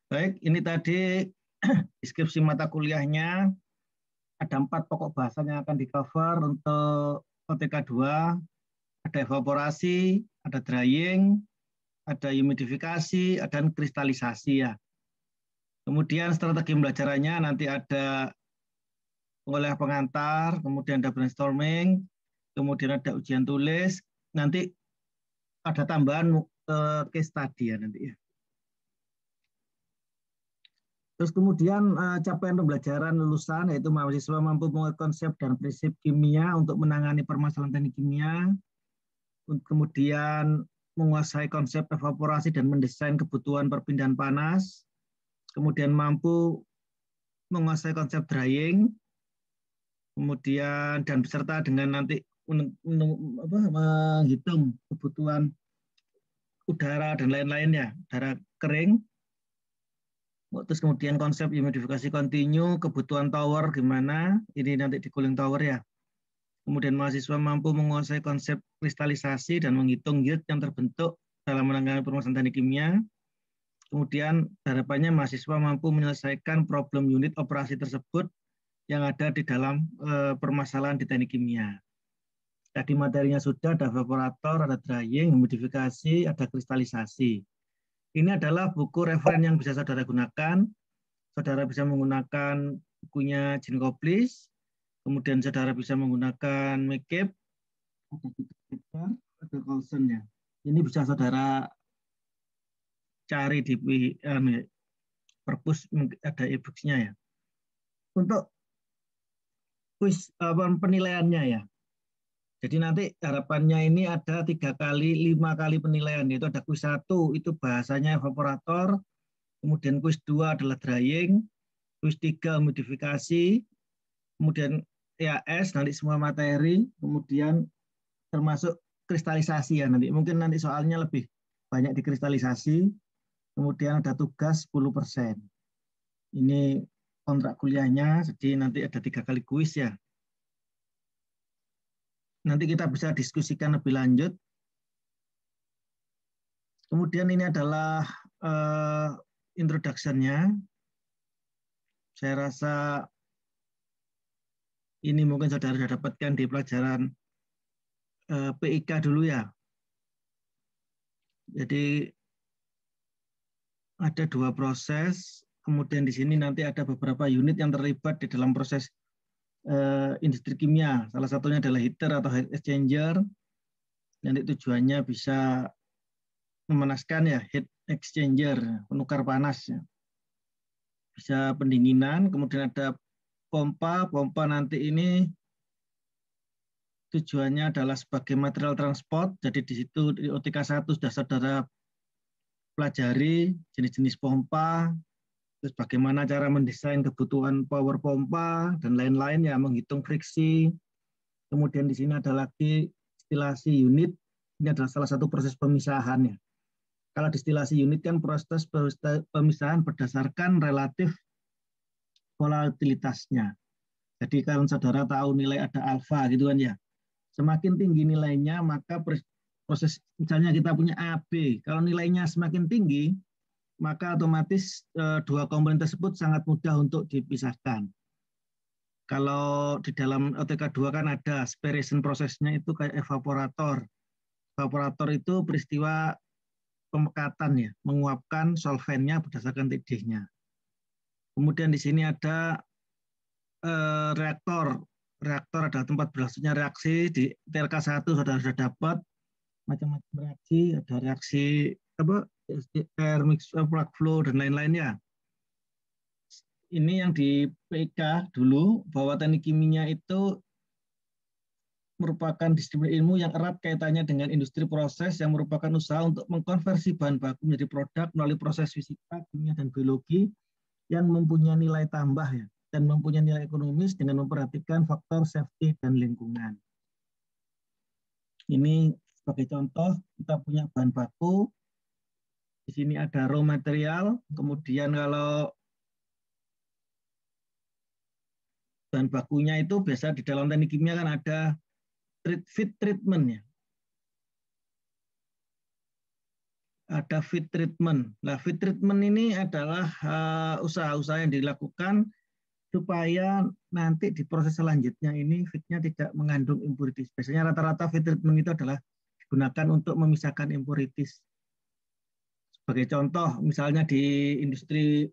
Baik, ini tadi deskripsi mata kuliahnya. Ada 4 pokok bahasan yang akan di-cover untuk OTK 2. Ada evaporasi, ada drying, ada humidifikasi, ada kristalisasi ya. Kemudian strategi pembelajarannya nanti ada oleh pengantar, kemudian ada brainstorming, kemudian ada ujian tulis, nanti ada tambahan case study ya nanti ya. Terus kemudian capaian pembelajaran lulusan yaitu mahasiswa mampu mengerti konsep dan prinsip kimia untuk menangani permasalahan teknik kimia, kemudian menguasai konsep evaporasi dan mendesain kebutuhan perpindahan panas, kemudian mampu menguasai konsep drying, kemudian dan beserta dengan nanti menghitung kebutuhan udara dan lain-lainnya, udara kering. Terus kemudian konsep humidifikasi kontinu, kebutuhan tower gimana, ini nanti di cooling tower ya. Kemudian mahasiswa mampu menguasai konsep kristalisasi dan menghitung yield yang terbentuk dalam menangani permasalahan teknik kimia. Kemudian harapannya mahasiswa mampu menyelesaikan problem unit operasi tersebut yang ada di dalam permasalahan di teknik kimia. Tadi materinya sudah, ada evaporator, ada drying, humidifikasi, ada kristalisasi. Ini adalah buku referen yang bisa saudara gunakan. Saudara bisa menggunakan bukunya Jean Koplis, kemudian saudara bisa menggunakan McCabe, ada Carlson ya. Ini bisa saudara cari di perpus, ada e-books-nya ya. Untuk kuis penilaiannya ya. Jadi nanti harapannya ini ada 3 kali, 5 kali penilaian, yaitu ada kuis 1 itu bahasanya evaporator, kemudian kuis 2 adalah drying, kuis 3 humidifikasi, kemudian EAS nanti semua materi, kemudian termasuk kristalisasi ya nanti. Mungkin nanti soalnya lebih banyak di kristalisasi, kemudian ada tugas 10%. Ini kontrak kuliahnya, jadi nanti ada 3 kali kuis ya. Nanti kita bisa diskusikan lebih lanjut. Kemudian ini adalah introduction-nya. Saya rasa ini mungkin saudara sudah dapatkan di pelajaran PIK dulu ya. Jadi ada 2 proses, kemudian di sini nanti ada beberapa unit yang terlibat di dalam proses industri kimia. Salah satunya adalah heater atau heat exchanger. Nanti tujuannya bisa memanaskan ya, heat exchanger, penukar panas ya. Bisa pendinginan, kemudian ada pompa nanti ini tujuannya adalah sebagai material transport. Jadi di situ di OTK 1 sudah saudara pelajari jenis-jenis pompa, terus bagaimana cara mendesain kebutuhan power pompa dan lain-lain ya, menghitung friksi. Kemudian di sini ada lagi distilasi unit. Ini adalah salah satu proses pemisahan ya. Kalau distilasi unit kan proses pemisahan berdasarkan relatif volatilitasnya. Jadi kalau saudara tahu nilai ada alfa gitu kan ya, semakin tinggi nilainya maka proses misalnya kita punya AB, kalau nilainya semakin tinggi maka otomatis 2 komponen tersebut sangat mudah untuk dipisahkan. Kalau di dalam OTK 2 kan ada aspiration prosesnya itu kayak evaporator. Evaporator itu peristiwa pemekatan ya, menguapkan solvennya berdasarkan TD-nya. Kemudian di sini ada reaktor. Reaktor adalah tempat berlangsungnya reaksi. Di TLK 1 saudara sudah dapat macam-macam reaksi, ada reaksi air mix plug flow dan lain-lainnya. Ini yang di PK dulu, bahwa teknik kimia itu merupakan disiplin ilmu yang erat kaitannya dengan industri proses yang merupakan usaha untuk mengkonversi bahan baku menjadi produk melalui proses fisika, kimia, dan biologi yang mempunyai nilai tambah ya, dan mempunyai nilai ekonomis dengan memperhatikan faktor safety dan lingkungan. Ini sebagai contoh, kita punya bahan baku, di sini ada raw material, kemudian kalau bahan bakunya itu biasa di dalam teknik kimia kan ada feed treatment ya. ada feed treatment. Nah, feed treatment ini adalah usaha-usaha yang dilakukan supaya nanti di proses selanjutnya ini feednya tidak mengandung impurities. Biasanya rata-rata feed treatment itu adalah digunakan untuk memisahkan impurities. Sebagai contoh, misalnya di industri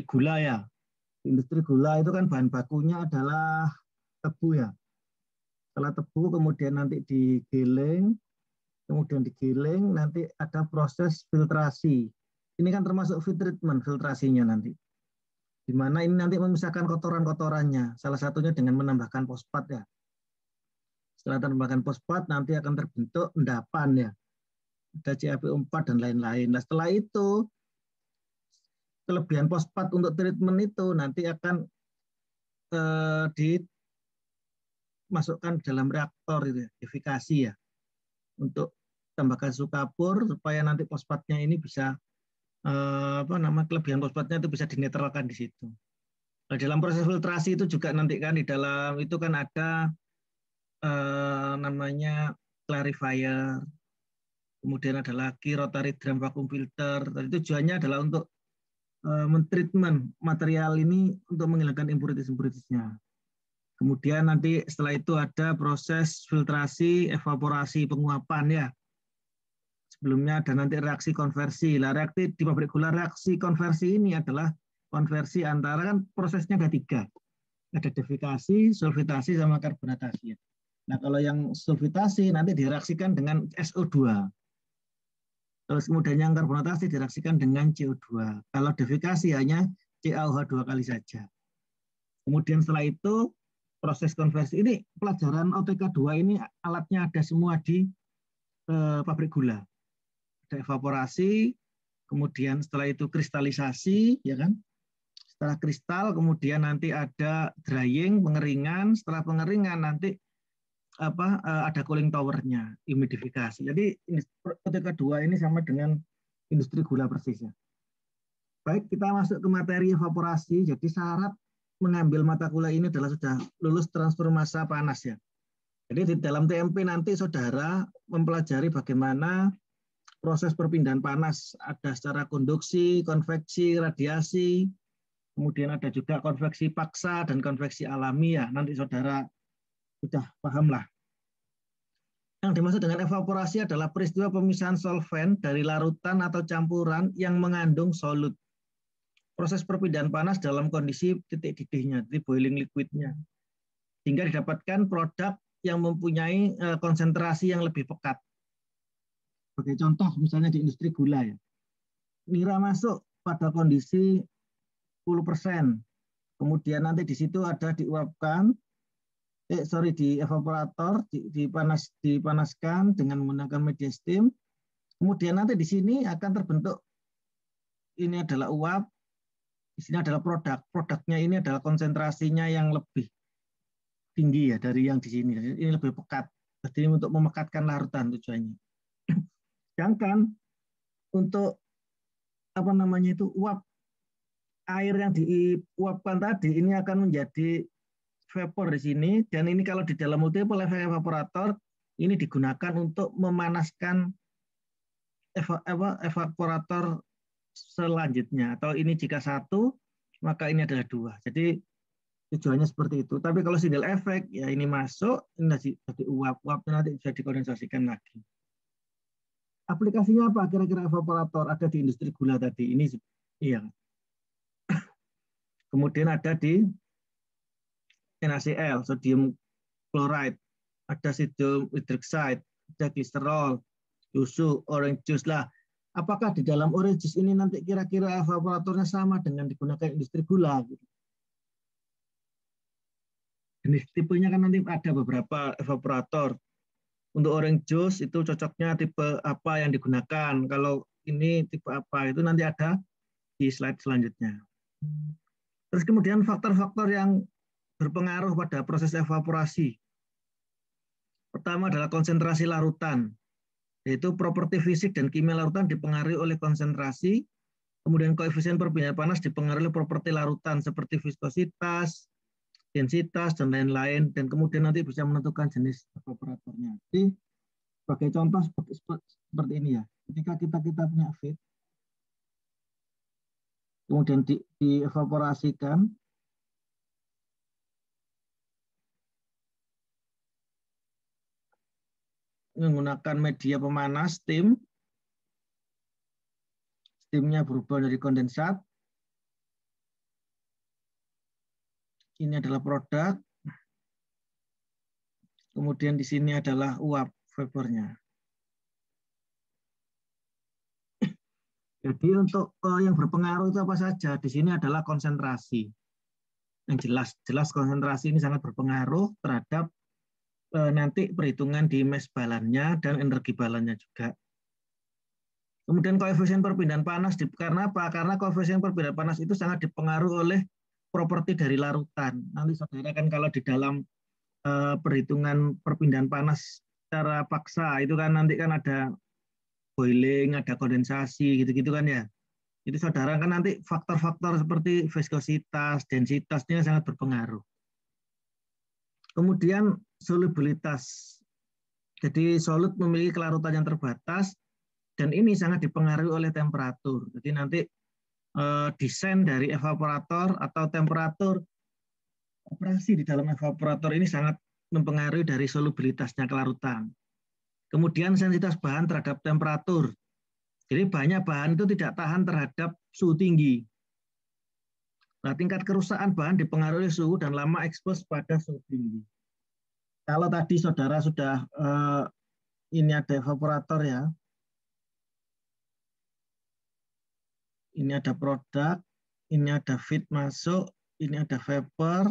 gula ya. Industri gula itu kan bahan bakunya adalah tebu ya. Setelah tebu kemudian nanti digiling, nanti ada proses filtrasi. Ini kan termasuk feed treatment filtrasinya nanti. Di mana ini nanti memisahkan kotoran-kotorannya. Salah satunya dengan menambahkan fosfat ya. Setelah tambahkan fosfat nanti akan terbentuk endapan ya. Ada CaPO4 dan lain-lain. Nah, setelah itu kelebihan fosfat untuk treatment itu nanti akan dimasukkan dalam reaktor itu ya, deifikasi ya. Untuk tambahkan suhu kapur supaya nanti fosfatnya ini bisa kelebihan fosfatnya itu bisa dinetralkan di situ. Nah, dalam proses filtrasi itu juga nanti kan di dalam itu kan ada namanya clarifier, kemudian ada lagi rotary drum vacuum filter. Tadi tujuannya adalah untuk mentreatment material ini untuk menghilangkan impurities-impuritiesnya. Kemudian nanti setelah itu ada proses filtrasi, evaporasi, penguapan ya. Sebelumnya ada nanti reaksi konversi. Nah, reaksi di pabrik gula reaksi konversi ini adalah konversi antara kan prosesnya ada 3. Ada deifikasi, sulfitasi, sama karbonatasi. Nah, kalau yang sulfitasi nanti direaksikan dengan SO2. Terus kemudian yang karbonatasi direaksikan dengan CO2. Kalau deifikasi hanya CaOH 2 kali saja. Kemudian setelah itu proses konversi ini pelajaran OTK 2 ini alatnya ada semua di pabrik gula. Ada evaporasi, kemudian setelah itu kristalisasi, ya kan? Setelah kristal, kemudian nanti ada drying, pengeringan. Setelah pengeringan nanti ada cooling towernya, humidifikasi. Jadi OTK 2 ini sama dengan industri gula persis ya. Baik, kita masuk ke materi evaporasi. Jadi syarat mengambil mata kuliah ini adalah sudah lulus transfer massa panas ya. Jadi di dalam TMP nanti saudara mempelajari bagaimana proses perpindahan panas. Ada secara konduksi, konveksi, radiasi, kemudian ada juga konveksi paksa dan konveksi alami ya. Nanti saudara sudah paham lah. Yang dimaksud dengan evaporasi adalah peristiwa pemisahan solvent dari larutan atau campuran yang mengandung solut. Proses perpindahan panas dalam kondisi titik didihnya, titik boiling liquidnya. Sehingga didapatkan produk yang mempunyai konsentrasi yang lebih pekat. Sebagai contoh misalnya di industri gula ya. Nira masuk pada kondisi 10%. Kemudian nanti di situ ada diuapkan, di evaporator, dipanaskan dengan menggunakan media steam. Kemudian nanti di sini akan terbentuk, ini adalah uap, di sini adalah produk. Produknya ini adalah konsentrasinya yang lebih tinggi ya dari yang di sini. Ini lebih pekat. Jadi untuk memekatkan larutan tujuannya. Sedangkan untuk uap air yang diuapkan tadi ini akan menjadi vapor di sini, dan ini kalau di dalam multiple effect evaporator ini digunakan untuk memanaskan evaporator selanjutnya, atau ini jika 1 maka ini adalah 2. Jadi tujuannya seperti itu. Tapi kalau single effect ya ini masuk, ini jadi uap nanti bisa dikondensasikan lagi. Aplikasinya apa kira-kira evaporator? Ada di industri gula tadi ini, iya. Kemudian ada di NaCl, sodium chloride, ada sodium hydroxide, ada glycerol, susu, orange juice lah. Apakah di dalam orange juice ini nanti kira-kira evaporatornya sama dengan digunakan industri gula? Jenis tipenya kan nanti ada beberapa evaporator. Untuk orange juice itu cocoknya tipe apa yang digunakan. Kalau ini tipe apa itu nanti ada di slide selanjutnya. Terus kemudian faktor-faktor yang berpengaruh pada proses evaporasi. Pertama adalah konsentrasi larutan, yaitu properti fisik dan kimia larutan dipengaruhi oleh konsentrasi, kemudian koefisien perpindahan panas dipengaruhi oleh properti larutan seperti viskositas, densitas, dan lain-lain, dan kemudian nanti bisa menentukan jenis evaporatornya. Jadi Sebagai contoh seperti ini ya. Ketika kita punya feed, kemudian dievaporasikan, menggunakan media pemanas, steamnya berubah dari kondensat. Ini adalah produk. Kemudian di sini adalah uap vapornya. Jadi untuk yang berpengaruh itu apa saja? Di sini adalah konsentrasi. Yang jelas konsentrasi ini sangat berpengaruh terhadap nanti perhitungan di mass balannya dan energi balannya juga. Kemudian koefisien perpindahan panas, karena apa? Karena koefisien perpindahan panas itu sangat dipengaruhi oleh properti dari larutan. Nanti saudara kan kalau di dalam perhitungan perpindahan panas secara paksa itu kan nanti kan ada boiling, ada kondensasi, gitu-gitu kan ya. Itu saudara kan nanti faktor-faktor seperti viskositas, densitasnya sangat berpengaruh. Kemudian solubilitas. Jadi solut memiliki kelarutan yang terbatas dan ini sangat dipengaruhi oleh temperatur. Jadi nanti desain dari evaporator atau temperatur operasi di dalam evaporator ini sangat mempengaruhi dari solubilitasnya kelarutan. Kemudian sensitivitas bahan terhadap temperatur. Jadi banyak bahan itu tidak tahan terhadap suhu tinggi. Nah, tingkat kerusakan bahan dipengaruhi suhu dan lama ekspos pada suhu tinggi. Kalau tadi saudara sudah ini ada evaporator ya. Ini ada produk, ini ada feed masuk, ini ada vapor,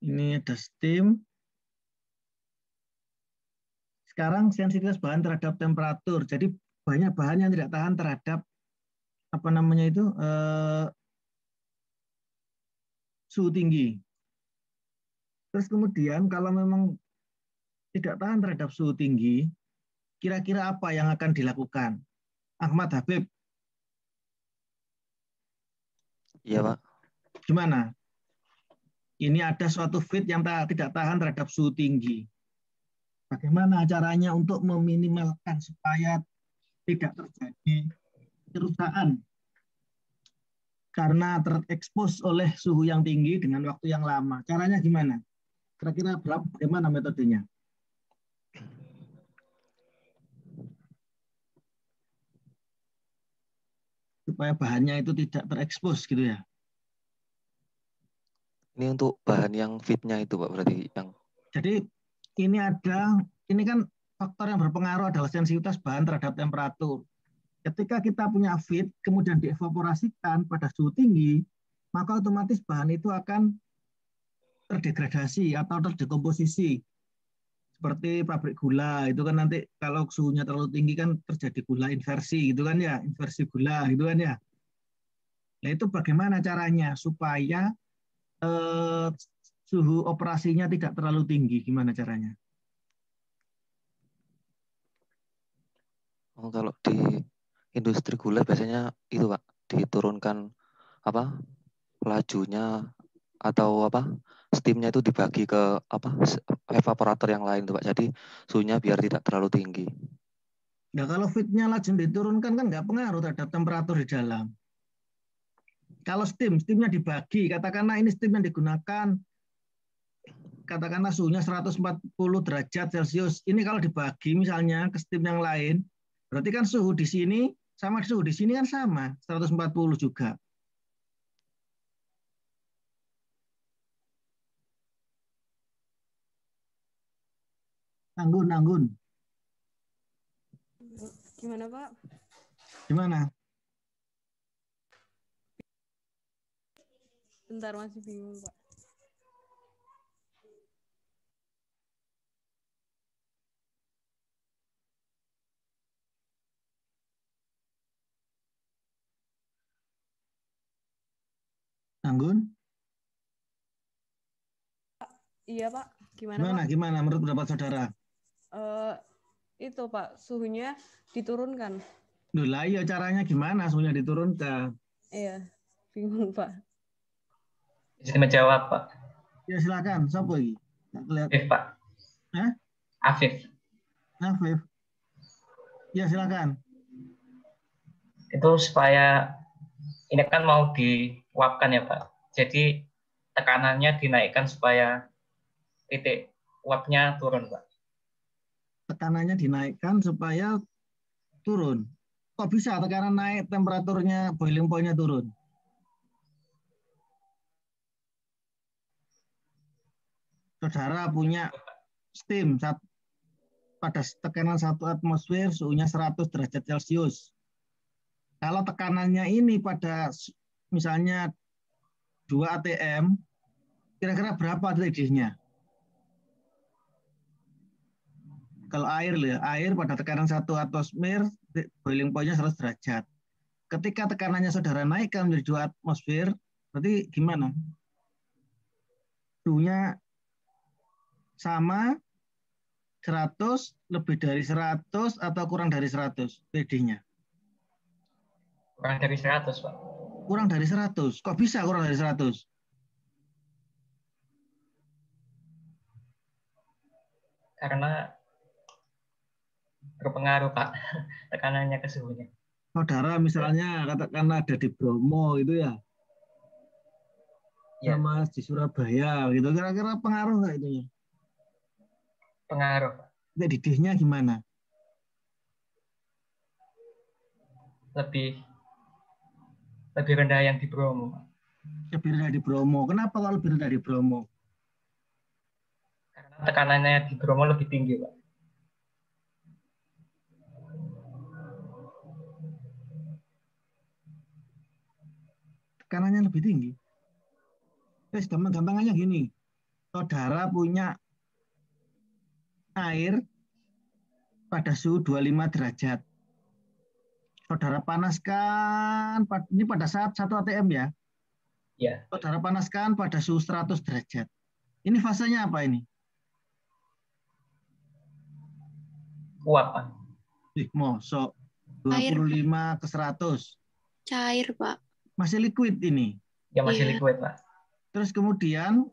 ini ada steam. Sekarang sensitivitas bahan terhadap temperatur. Jadi banyak bahan yang tidak tahan terhadap apa namanya itu suhu tinggi. Terus kemudian kalau memang tidak tahan terhadap suhu tinggi, kira-kira apa yang akan dilakukan? Ahmad Habib. Iya, Pak. Gimana? Ini ada suatu feed yang tidak tahan terhadap suhu tinggi. Bagaimana caranya untuk meminimalkan supaya tidak terjadi kerusakan karena terekspos oleh suhu yang tinggi dengan waktu yang lama. Caranya gimana? Kira-kira bagaimana metodenya? Supaya bahannya itu tidak terekspos gitu ya. Ini untuk bahan yang fitnya itu, Pak, berarti yang. Jadi ini kan faktor yang berpengaruh adalah sensitivitas bahan terhadap temperatur. Ketika kita punya feed, kemudian dievaporasikan pada suhu tinggi, maka otomatis bahan itu akan terdegradasi atau terdekomposisi. Seperti pabrik gula, itu kan nanti kalau suhunya terlalu tinggi kan terjadi gula inversi, gitu kan ya, inversi gula, gitu kan ya. Nah itu bagaimana caranya supaya suhu operasinya tidak terlalu tinggi, gimana caranya? Oh, kalau di industri gula biasanya itu, Pak, diturunkan apa lajunya atau apa steamnya itu dibagi ke apa evaporator yang lain tuh, Pak. Jadi suhunya biar tidak terlalu tinggi. Nah kalau feednya laju diturunkan kan nggak pengaruh terhadap temperatur di dalam. Kalau steamnya dibagi, katakanlah ini steam yang digunakan, katakanlah suhunya 140 derajat Celcius. Ini kalau dibagi misalnya ke steam yang lain, berarti kan suhu di sini sama suhu di sini kan sama, 140 juga. Anggun. Gimana, Pak? Gimana? Bentar, masih bingung, Pak. Anggun? Iya, Pak. Gimana, Pak? Gimana menurut pendapat saudara? Itu, Pak, suhunya diturunkan. Loh lah iya caranya gimana suhunya diturunkan? Iya, bingung, Pak. Bisa menjawab, Pak. Ya silakan, siapa lagi? Afif, Pak. Hah? Afif. Afif. Ya, silakan. Itu supaya ini kan mau diuapkan ya Pak. Jadi tekanannya dinaikkan supaya titik uapnya turun Pak. Tekanannya dinaikkan supaya turun. Kok bisa tekanan naik, temperaturnya, boiling point-nya turun? Saudara punya steam pada tekanan 1 atmosfer, suhunya 100 derajat Celcius. Kalau tekanannya ini pada misalnya 2 atm, kira-kira berapa titiknya? Kalau air ya, air pada tekanan 1 atmosfer, boiling point-nya 100 derajat. Ketika tekanannya saudara naikkan menjadi 2 atmosfer, berarti gimana? Suhunya sama 100, lebih dari 100, atau kurang dari 100 PD-nya? Kurang dari 100 Pak. Kurang dari 100. Kok bisa kurang dari 100? Karena berpengaruh Pak tekanannya ke suhunya. Saudara misalnya katakan ada di Bromo itu ya, Ya, sama di Surabaya gitu, kira-kira pengaruh nggak itu ya? pengaruh Pak. Didihnya gimana? Lebih rendah yang di Bromo Pak. Lebih rendah di Bromo. Kenapa kalau lebih rendah di Bromo? Karena tekanannya di Bromo lebih tinggi Pak. Tekanannya lebih tinggi. Terus gampang-gampangnya gini, saudara punya air pada suhu 25 derajat. Saudara panaskan, ini pada saat 1 atm ya. Ya. Saudara panaskan pada suhu 100 derajat. Ini fasenya apa ini? Uap Pak. Mosok 25 Air. ke 100. Cair, Pak. Masih liquid ini. Ya masih Iya. liquid Pak. Terus kemudian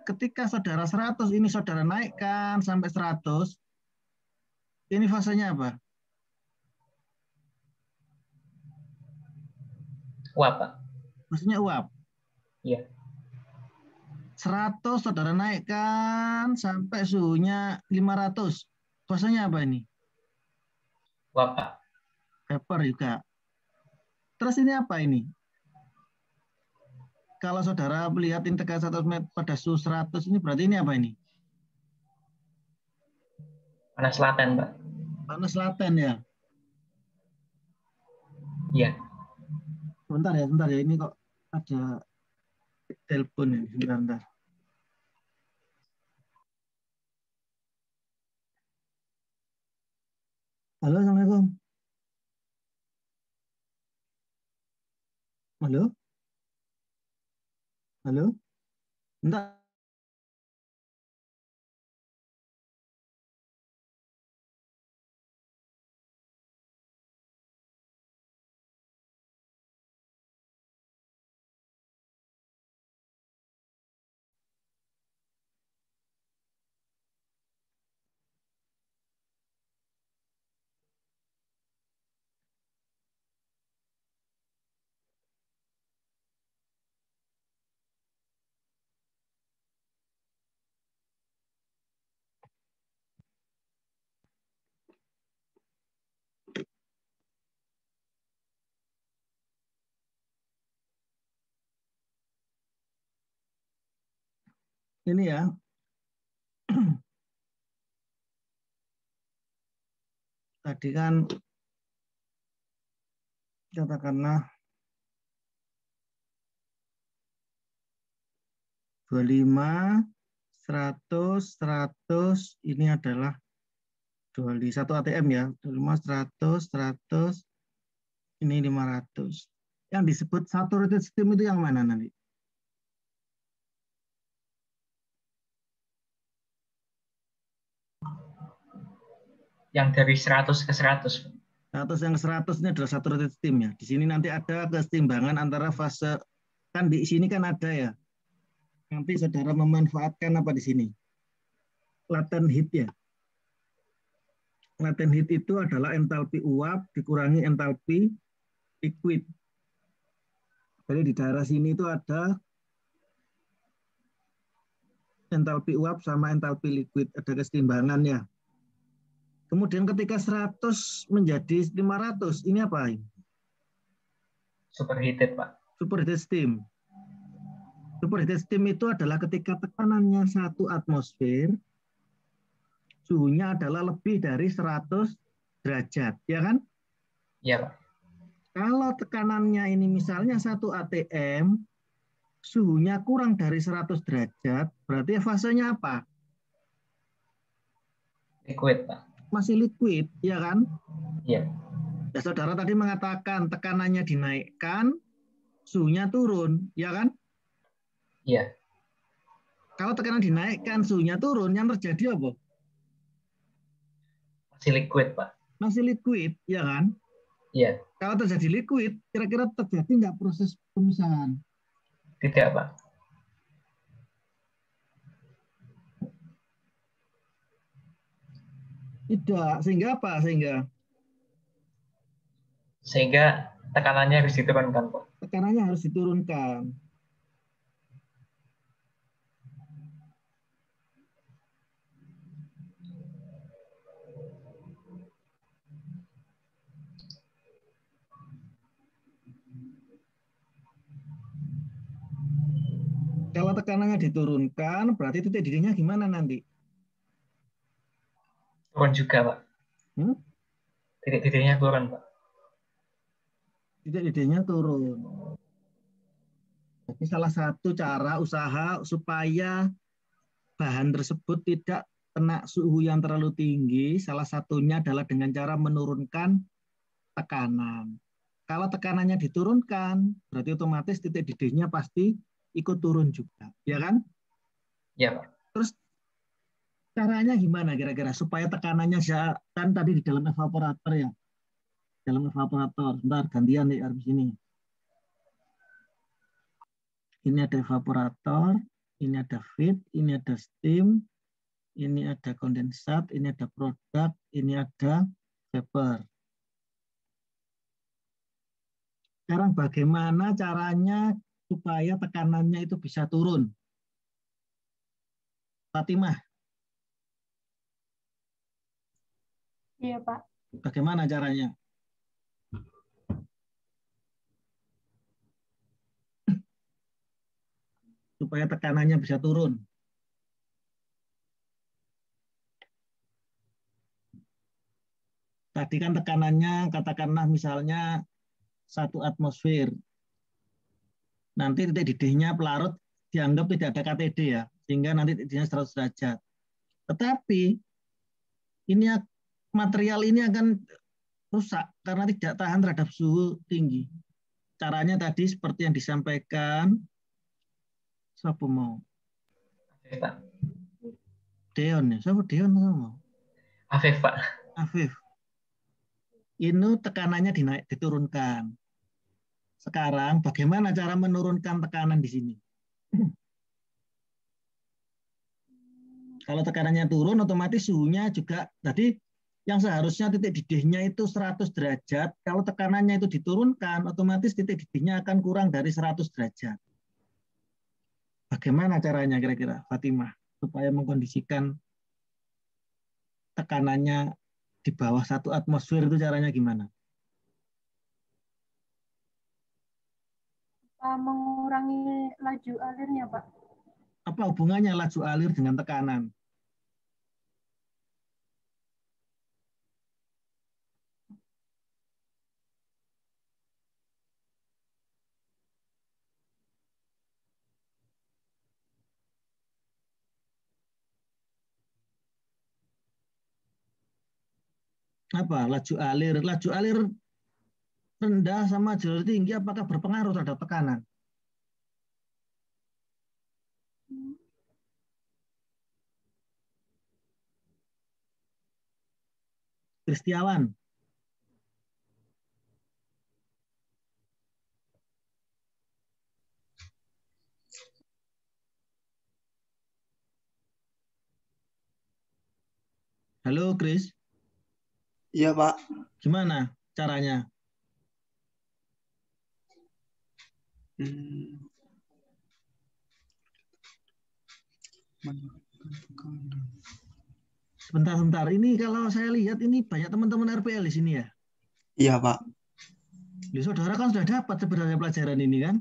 ketika saudara 100 ini saudara naikkan sampai 100, ini fasenya apa? Uap Pak. Maksudnya uap. Iya. 100 saudara naikkan sampai suhunya 500. Fasenya apa ini? Uap Pak. Vapor juga. Terus ini apa ini? Kalau saudara melihat integrasi 100 meter pada suhu 100, ini berarti ini apa ini? Panas laten Pak. Panas laten ya? Iya. Sebentar ya. Ini kok ada telepon ya. Sebentar. Halo, Assalamualaikum. Halo? Halo? Bentar. Ini ya. Tadi kan katakanlah 25, 100, 100, ini adalah 1 atm ya. 25, 100, 100, ini 500. Yang disebut saturated steam itu yang mana nanti? Yang dari 100 ke 100. 100 yang 100 ini adalah saturated steam ya. Di sini nanti ada keseimbangan antara fase, kan di sini kan ada ya. Nanti saudara memanfaatkan apa di sini? Latent heat ya. Latent heat itu adalah entalpi uap dikurangi entalpi liquid. Jadi di daerah sini itu ada entalpi uap sama entalpi liquid, ada keseimbangannya. Kemudian ketika 100 menjadi 500, ini apa? Superheated, Pak. Superheated steam. Superheated steam itu adalah ketika tekanannya 1 atmosfer, suhunya adalah lebih dari 100 derajat, ya kan? Iya, Pak. Kalau tekanannya ini misalnya 1 atm, suhunya kurang dari 100 derajat, berarti fasenya apa? Liquid, Pak. Masih liquid, ya kan? Iya. Ya, saudara tadi mengatakan tekanannya dinaikkan, suhunya turun, ya kan? Iya. Kalau tekanan dinaikkan, suhunya turun, yang terjadi apa? Masih liquid, Pak. Masih liquid, ya kan? Iya. Kalau terjadi liquid, kira-kira terjadi nggak proses pemisahan? Tidak, Pak. Tidak. Sehingga apa? Sehingga tekanannya harus diturunkan, Pak. Tekanannya harus diturunkan. Kalau tekanannya diturunkan, berarti titik didihnya gimana nanti? Turun juga, Pak. Titik-titiknya turun, Pak. Titik didihnya turun. Jadi salah satu cara usaha supaya bahan tersebut tidak kena suhu yang terlalu tinggi, salah satunya adalah dengan cara menurunkan tekanan. Kalau tekanannya diturunkan, berarti otomatis titik didihnya pasti ikut turun juga, ya kan? Iya, Pak. Terus caranya gimana kira-kira supaya tekanannya kan tadi di dalam evaporator ya, dalam evaporator. Bentar, gantian nih di sini. Ini ada evaporator, ini ada feed, ini ada steam, ini ada kondensat, ini ada produk, ini ada vapor. Sekarang bagaimana caranya supaya tekanannya itu bisa turun? Fatimah, Iya, Pak. bagaimana caranya? Supaya tekanannya bisa turun. Tadi kan tekanannya katakanlah misalnya 1 atmosfer. Nanti titik didihnya pelarut dianggap tidak ada KTD ya, sehingga nanti titik didihnya 100 derajat. Tetapi ini material ini akan rusak karena tidak tahan terhadap suhu tinggi. Caranya tadi seperti yang disampaikan, siapa mau? Afif, Pak. Deon ya, siapa Deon mau? Afif, Pak. Afif. Ini tekanannya diturunkan. Sekarang bagaimana cara menurunkan tekanan di sini? Kalau tekanannya turun, otomatis suhunya juga tadi yang seharusnya titik didihnya itu 100 derajat, kalau tekanannya itu diturunkan, otomatis titik didihnya akan kurang dari 100 derajat. Bagaimana caranya kira-kira, Fatimah, supaya mengkondisikan tekanannya di bawah 1 atmosfer itu caranya gimana? Mengurangi laju alirnya, Pak. Apa hubungannya laju alir dengan tekanan? Apa laju alir? Laju alir rendah sama jalur tinggi apakah berpengaruh terhadap tekanan? Kristiawan. Halo, Chris. Iya, Pak. Gimana caranya? Sebentar. Ini kalau saya lihat ini banyak teman-teman RPL di sini ya. Iya, Pak. Ya, saudara kan sudah dapat sebenarnya pelajaran ini kan?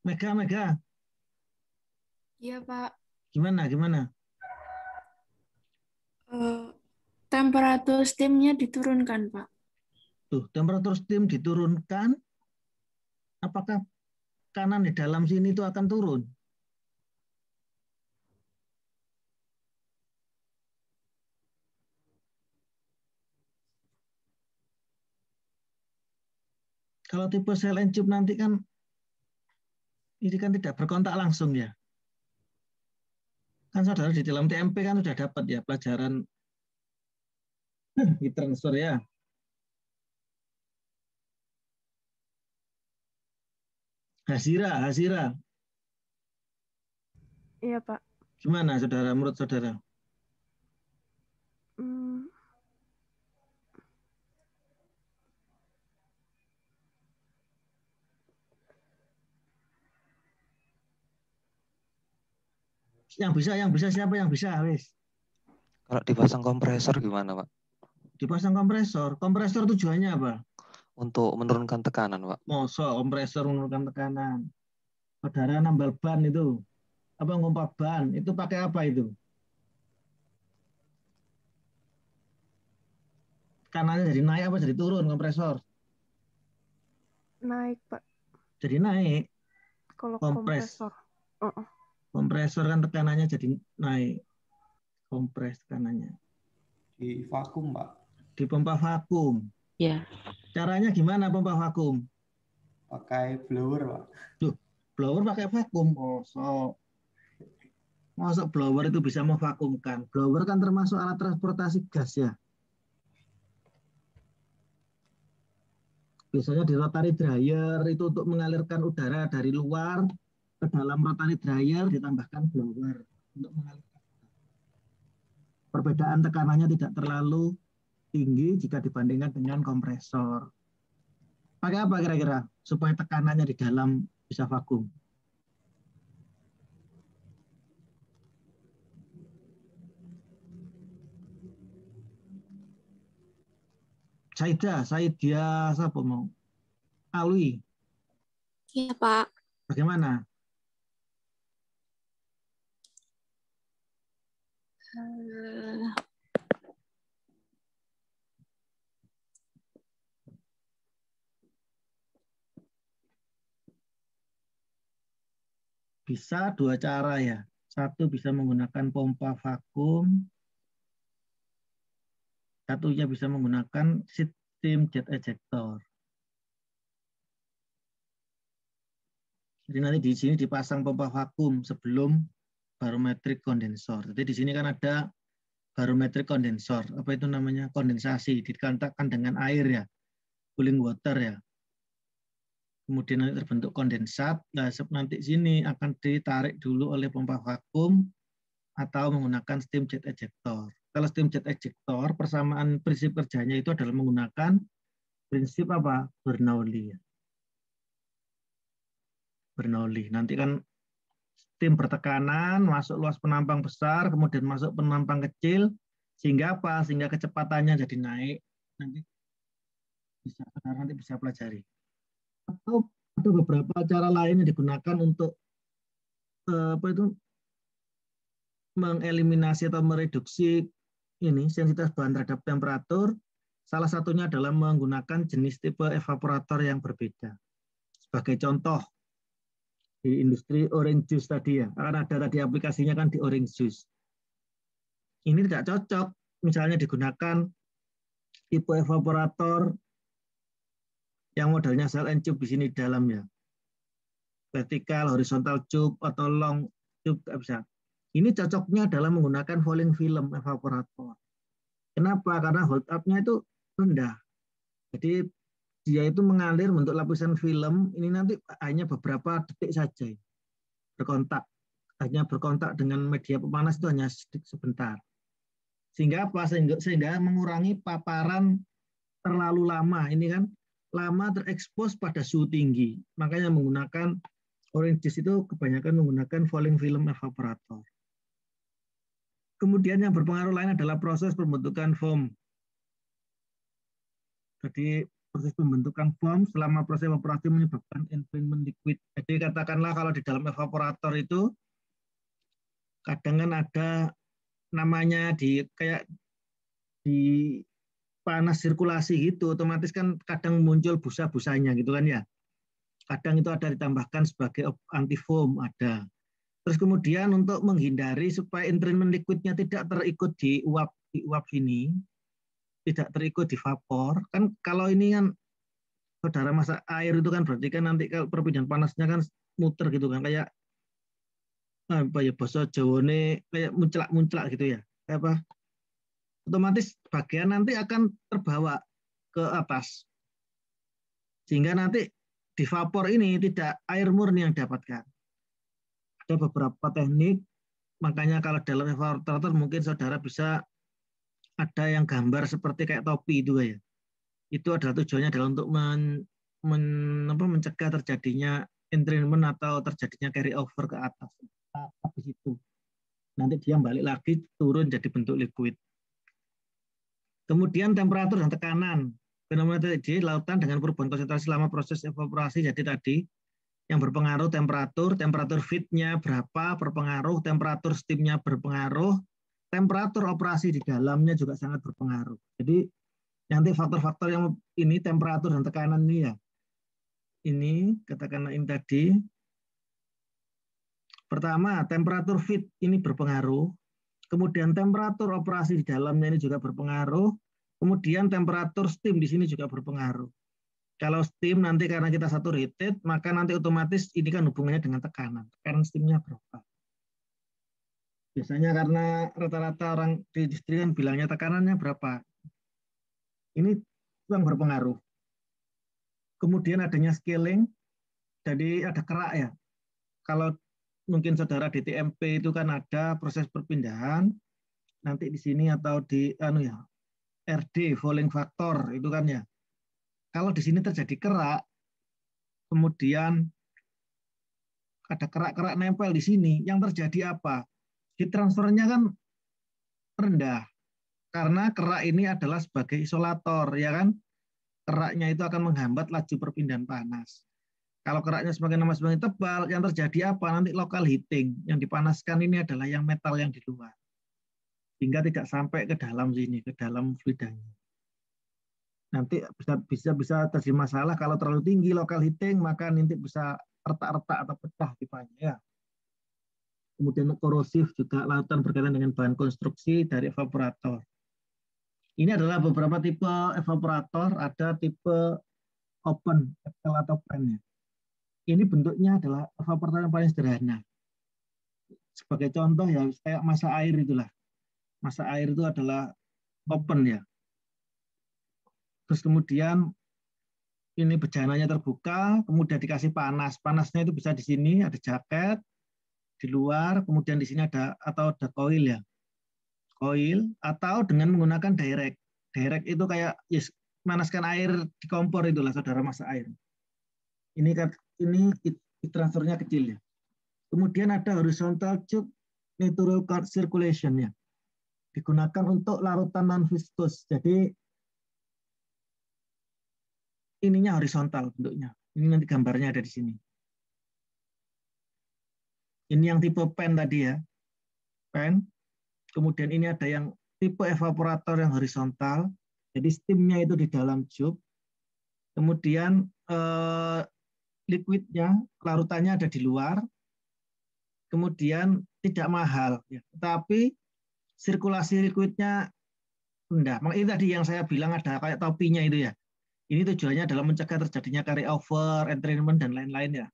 Mega. Iya, Pak. Gimana? Temperatur steamnya diturunkan, Pak. Tuh, temperatur steam diturunkan. Apakah kanan di dalam sini itu akan turun? Kalau tipe cell and tube nanti kan ini kan tidak berkontak langsung ya. Kan saudara di dalam TMP kan sudah dapat ya pelajaran heat transfer ya. Hasira. Iya, Pak. Gimana saudara, menurut saudara? Yang bisa siapa yang bisa, wis? Kalau dipasang kompresor gimana, Pak? Dipasang kompresor tujuannya apa? Untuk menurunkan tekanan, Pak. Mosok kompresor menurunkan tekanan. Saudara nambal ban itu, apa ngompak ban, itu pakai apa itu? Tekanannya jadi naik apa jadi turun kompresor? Naik, Pak. Jadi naik. Kalau kompresor. kompresor. Kompresor kan tekanannya jadi naik. Kompres tekanannya. Di vakum, Pak. Di pompa vakum. Ya. Caranya gimana pompa vakum? Pakai blower, Pak. Tuh, blower pakai vakum. Masuk blower itu bisa memvakumkan. Blower kan termasuk alat transportasi gas ya. Biasanya di rotary dryer itu untuk mengalirkan udara dari luar ke dalam rotary dryer ditambahkan blower untuk mengalirkan. Perbedaan tekanannya tidak terlalu tinggi jika dibandingkan dengan kompresor. Pakai apa kira-kira supaya tekanannya di dalam bisa vakum? Saidia, siapa mau? Alwi. Iya, Pak. Bagaimana? Bisa dua cara ya. Satu bisa menggunakan pompa vakum. Satunya bisa menggunakan sistem jet ejector. Jadi nanti di sini dipasang pompa vakum sebelum barometric kondensor. Jadi di sini kan ada barometric kondensor. Apa itu namanya? Kondensasi. Dikontakkan dengan air ya. Cooling water ya. Kemudian nanti terbentuk kondensat. Nah, nanti sini akan ditarik dulu oleh pompa vakum atau menggunakan steam jet ejector. Kalau steam jet ejector, persamaan prinsip kerjanya itu adalah menggunakan prinsip apa? Bernoulli. Bernoulli. Nanti kan steam bertekanan, masuk luas penampang besar, kemudian masuk penampang kecil, sehingga apa? Sehingga kecepatannya jadi naik. Nanti bisa pelajari. Atau ada beberapa cara lain yang digunakan untuk mengeliminasi atau mereduksi ini sensitivitas bahan terhadap temperatur. Salah satunya adalah menggunakan jenis tipe evaporator yang berbeda. Sebagai contoh, di industri orange juice tadi ya, akan ada tadi aplikasinya kan di orange juice. Ini tidak cocok, misalnya digunakan tipe evaporator yang modelnya cell and tube di sini dalamnya. Vertikal, horizontal tube, atau long tube, tidak bisa. Ini cocoknya adalah menggunakan falling film evaporator. Kenapa? Karena hold up-nya itu rendah. Jadi dia itu mengalir bentuk lapisan film, ini nanti hanya beberapa detik saja berkontak hanya berkontak dengan media pemanas itu hanya sebentar. Sehingga apa? Sehingga mengurangi paparan terlalu lama. Ini kan lama terekspos pada suhu tinggi. Makanya menggunakan orange juice itu kebanyakan menggunakan falling film evaporator. Kemudian yang berpengaruh lain adalah proses pembentukan foam. Jadi proses pembentukan foam selama proses evaporasi menyebabkan entrainment liquid. Jadi katakanlah kalau di dalam evaporator itu kadang kan ada namanya kayak di panas sirkulasi gitu, otomatis kan kadang muncul busa-busanya gitu kan ya. Kadang itu ada ditambahkan sebagai anti foam ada. Terus kemudian untuk menghindari supaya entrainment liquidnya tidak terikut di uap sini, tidak terikut di vapor, kan kalau ini kan saudara masak air itu kan berarti kan nanti kalau perpindahan panasnya kan muter gitu kan, kayak apa ya bahasa Jawane kayak munclak-munclak gitu ya. Kayak apa? Otomatis bagian nanti akan terbawa ke atas. Sehingga nanti di vapor ini tidak air murni yang dapatkan. Ada beberapa teknik, makanya kalau dalam evaporator mungkin saudara bisa ada yang gambar seperti kayak topi itu ya. Itu adalah tujuannya adalah untuk mencegah terjadinya entrainment atau terjadinya carry over ke atas. Habis itu nanti dia balik lagi turun jadi bentuk liquid. Kemudian temperatur dan tekanan. Fenomena di lautan dengan perubahan konsentrasi selama proses evaporasi. Jadi tadi yang berpengaruh temperatur feednya berapa berpengaruh, temperatur steamnya berpengaruh, temperatur operasi di dalamnya juga sangat berpengaruh. Jadi nanti faktor-faktor yang ini temperatur dan tekanan ini ya. Ini katakanlah ini tadi. Pertama, temperatur feed ini berpengaruh. Kemudian temperatur operasi di dalamnya ini juga berpengaruh. Kemudian temperatur steam di sini juga berpengaruh. Kalau steam nanti karena kita saturated, maka nanti otomatis ini kan hubungannya dengan tekanan. Tekanan steamnya berapa? Biasanya karena rata-rata orang di industri kan bilangnya tekanannya berapa. Ini yang berpengaruh. Kemudian adanya scaling, jadi ada kerak ya. Kalau mungkin saudara di TMP itu kan ada proses perpindahan, nanti di sini atau di RD, falling factor, itu kan ya. Kalau di sini terjadi kerak, kemudian ada kerak-kerak nempel di sini, yang terjadi apa? Heat transfernya kan rendah, karena kerak ini adalah sebagai isolator, ya kan? Keraknya itu akan menghambat laju perpindahan panas. Kalau keraknya semakin lama semakin tebal, yang terjadi apa? Nanti local heating, yang dipanaskan ini adalah yang metal yang di luar. Hingga tidak sampai ke dalam sini, ke dalam fluidanya. Nanti bisa terjadi masalah kalau terlalu tinggi local heating, maka nanti bisa retak-retak atau pecah pipanya ya. Kemudian korosif juga lautan berkaitan dengan bahan konstruksi dari evaporator. Ini adalah beberapa tipe evaporator, ada tipe open atau pan. Ini bentuknya adalah evaporator yang paling sederhana. Sebagai contoh ya, kayak masa air itulah. Masa air itu adalah open ya. Terus kemudian ini bejananya terbuka, kemudian dikasih panas. Panasnya itu bisa di sini ada jaket, di luar, kemudian di sini ada coil ya. Coil atau dengan menggunakan direct. Direct itu kayak manaskan air di kompor itulah saudara masak air. Ini transfernya kecil ya. Kemudian ada horizontal tube natural circulation ya. Digunakan untuk larutan non-viscous. Jadi ininya horizontal bentuknya. Ini nanti gambarnya ada di sini. Ini yang tipe pen tadi ya. Pen. Kemudian ini ada yang tipe evaporator yang horizontal. Jadi steamnya itu di dalam tube. Kemudian liquidnya, larutannya ada di luar. Kemudian tidak mahal. Ya. Tetapi sirkulasi liquidnya rendah. Makanya ini tadi yang saya bilang ada kayak topinya itu ya. Ini tujuannya adalah mencegah terjadinya carry over, entrainment, dan lain-lain ya.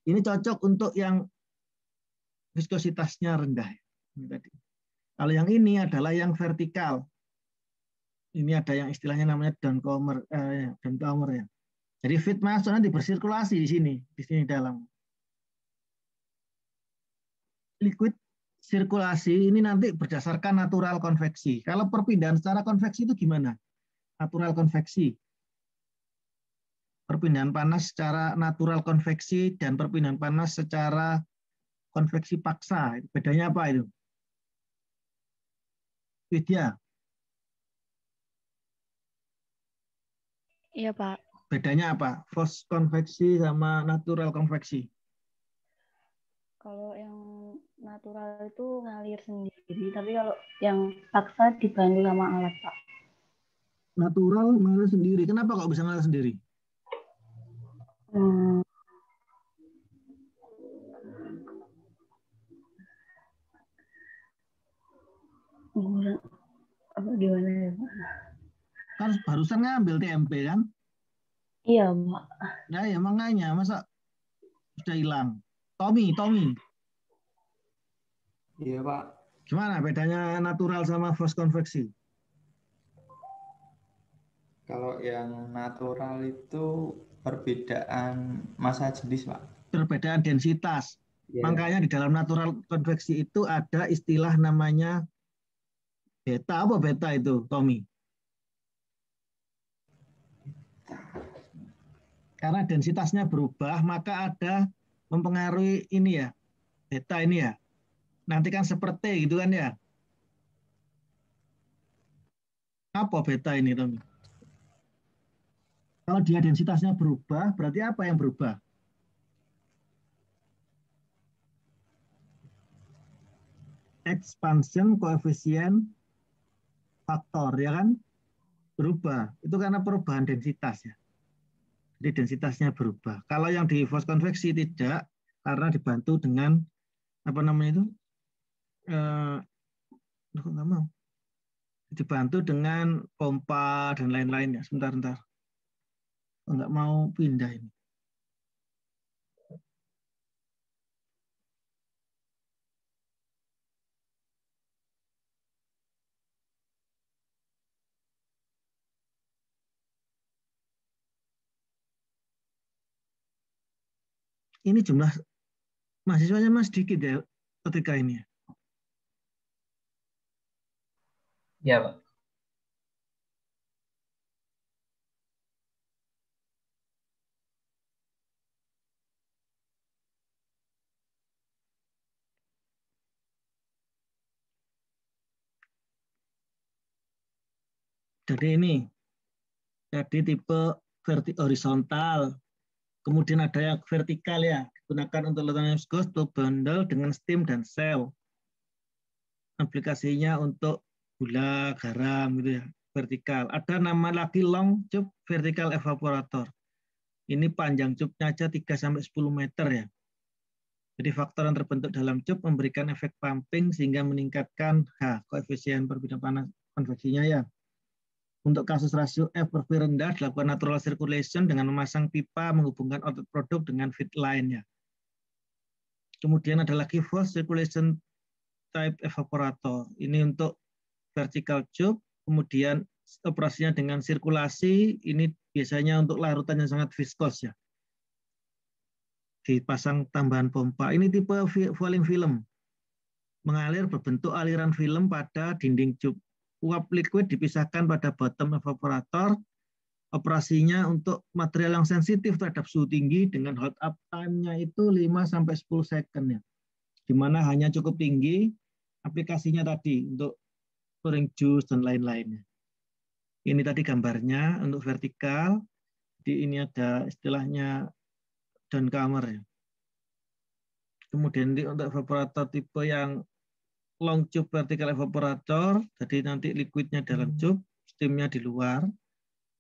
Ini cocok untuk yang viskositasnya rendah. Ini tadi. Kalau yang ini adalah yang vertikal. Ini ada yang istilahnya namanya downcomer ya. Jadi feed masuk nanti bersirkulasi di sini dalam. liquid sirkulasi ini nanti berdasarkan natural konveksi. Kalau perpindahan secara konveksi itu gimana? Natural konveksi. Perpindahan panas secara natural konveksi dan perpindahan panas secara konveksi paksa. Bedanya apa itu? Widya. Iya, Pak. Bedanya apa? Forced konveksi sama natural konveksi. Kalau yang natural itu ngalir sendiri, tapi kalau yang paksa dibantu sama alat, Pak. Natural mengalir sendiri. Kenapa kok bisa mengalir sendiri? Apa gimana ya, Pak? Kan barusan ngambil TMP kan? Iya, Pak. Nah ya makanya masa sudah hilang. Tommy. Iya, Pak. Gimana bedanya natural sama forced konveksi? Kalau yang natural itu perbedaan massa jenis, Pak. Perbedaan densitas. Iya. Makanya di dalam natural konveksi itu ada istilah namanya beta. Apa beta itu, Tommy? Karena densitasnya berubah, maka ada mempengaruhi ini ya, beta ini ya. Nanti kan seperti gitu kan ya. Apa beta ini, Tommy? Kalau dia densitasnya berubah, berarti apa yang berubah? Expansion koefisien faktor, ya kan? Berubah. Itu karena perubahan densitas ya. Jadi densitasnya berubah. Kalau yang di forced konveksi tidak, karena dibantu dengan apa namanya itu? Kok nggak mau? Dibantu dengan pompa dan lain-lain ya. Sebentar. Nggak mau pindah ini. Ini jumlah mahasiswanya mas sedikit ya ketika ini. Ya, Pak. Jadi tipe horizontal, kemudian ada yang vertikal ya, digunakan untuk letupan viscous, untuk bundle dengan steam dan cell. Aplikasinya untuk gula, garam gitu ya, vertikal. Ada nama lagi long tube vertical evaporator. Ini panjang tube-nya aja 3-10 meter ya. Jadi faktor yang terbentuk dalam tube memberikan efek pumping sehingga meningkatkan koefisien perbedaan panas konveksinya ya. Untuk kasus rasio F per V rendah dilakukan natural circulation dengan memasang pipa menghubungkan output produk dengan feed line-nya. Kemudian ada lagi forced circulation type evaporator. Ini untuk vertical tube, kemudian operasinya dengan sirkulasi, ini biasanya untuk larutan yang sangat viskos ya. Dipasang tambahan pompa. Ini tipe falling film. Mengalir berbentuk aliran film pada dinding tube. Uap liquid dipisahkan pada bottom evaporator. Operasinya untuk material yang sensitif terhadap suhu tinggi dengan hold up time-nya itu 5-10 second ya. Di mana hanya cukup tinggi aplikasinya tadi untuk pouring juice dan lain-lainnya. Ini tadi gambarnya untuk vertikal. Di ini ada istilahnya downcomer ya. Kemudian untuk evaporator tipe yang long tube vertical evaporator, jadi nanti liquidnya dalam tube, steamnya di luar,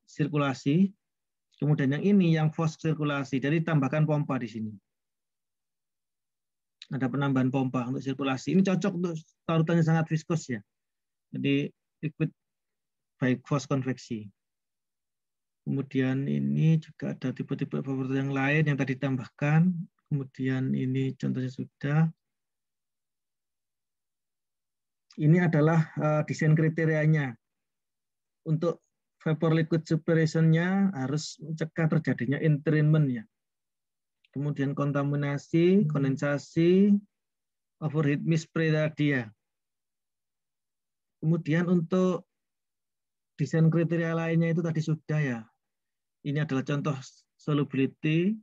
sirkulasi. Kemudian yang ini yang forced sirkulasi, jadi tambahkan pompa di sini. Ada penambahan pompa untuk sirkulasi. Ini cocok untuk larutannya sangat viskos ya. Jadi liquid baik forced konveksi. Kemudian ini juga ada tipe-tipe evaporator yang lain yang tadi ditambahkan. Kemudian ini contohnya sudah. Ini adalah desain kriterianya. Untuk vapor liquid separation-nya harus mencegah terjadinya entrainment ya. Kemudian kontaminasi, kondensasi, overheat misspray tadi ya. Kemudian untuk desain kriteria lainnya itu tadi sudah ya. Ini adalah contoh solubility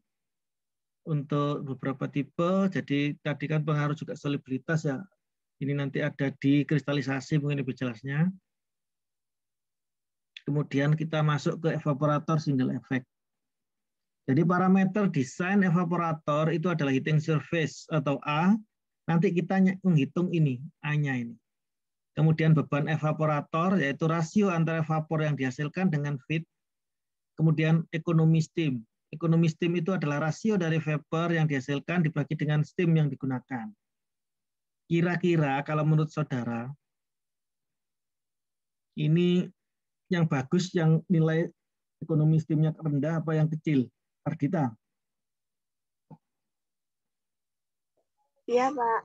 untuk beberapa tipe. Jadi tadi kan pengaruh juga solubilitas ya. Ini nanti ada di kristalisasi mungkin lebih jelasnya. Kemudian kita masuk ke evaporator single effect. Jadi parameter desain evaporator itu adalah heating surface atau A. Nanti kita menghitung ini, A-nya ini. Kemudian beban evaporator, yaitu rasio antara vapor yang dihasilkan dengan feed. Kemudian ekonomi steam. Ekonomi steam itu adalah rasio dari vapor yang dihasilkan dibagi dengan steam yang digunakan. Kira-kira kalau menurut saudara, ini yang bagus, yang nilai ekonomi steamnya rendah apa yang kecil? Ardita? Iya, Pak.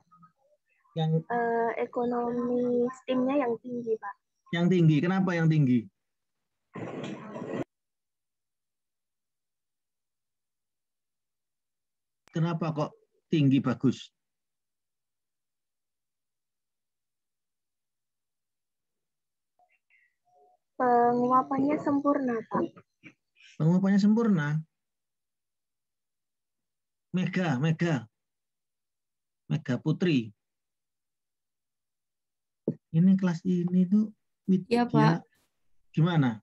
Yang Ekonomi steamnya yang tinggi, Pak. Yang tinggi, kenapa yang tinggi? Kenapa kok tinggi bagus? Penguapannya sempurna, Pak. Penguapannya sempurna. Mega Putri. Ini kelas ini tuh Ya, Pak. Gimana?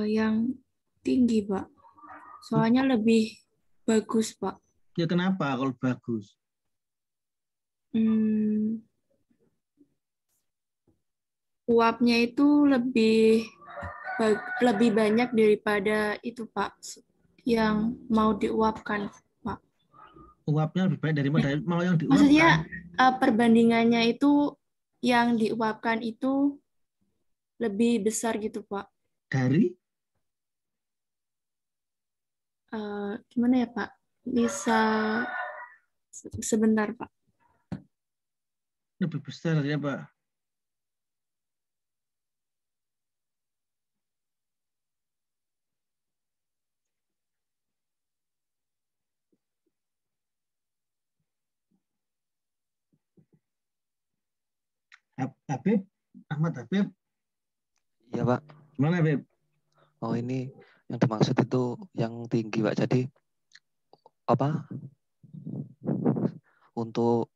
Yang tinggi, Pak. Soalnya lebih bagus, Pak. Ya kenapa kalau bagus? Uapnya itu lebih banyak daripada itu, Pak, yang mau diuapkan, Pak. Uapnya lebih banyak daripada mau yang diuapkan? Maksudnya perbandingannya itu yang diuapkan itu lebih besar gitu, Pak. Dari? Gimana ya, Pak? Bisa sebentar, Pak. Lebih besar ya, Pak. Habib, Ahmad Habib. Iya, Pak. Gimana, Habib? Oh, ini yang dimaksud itu yang tinggi, Pak. Jadi apa? Untuk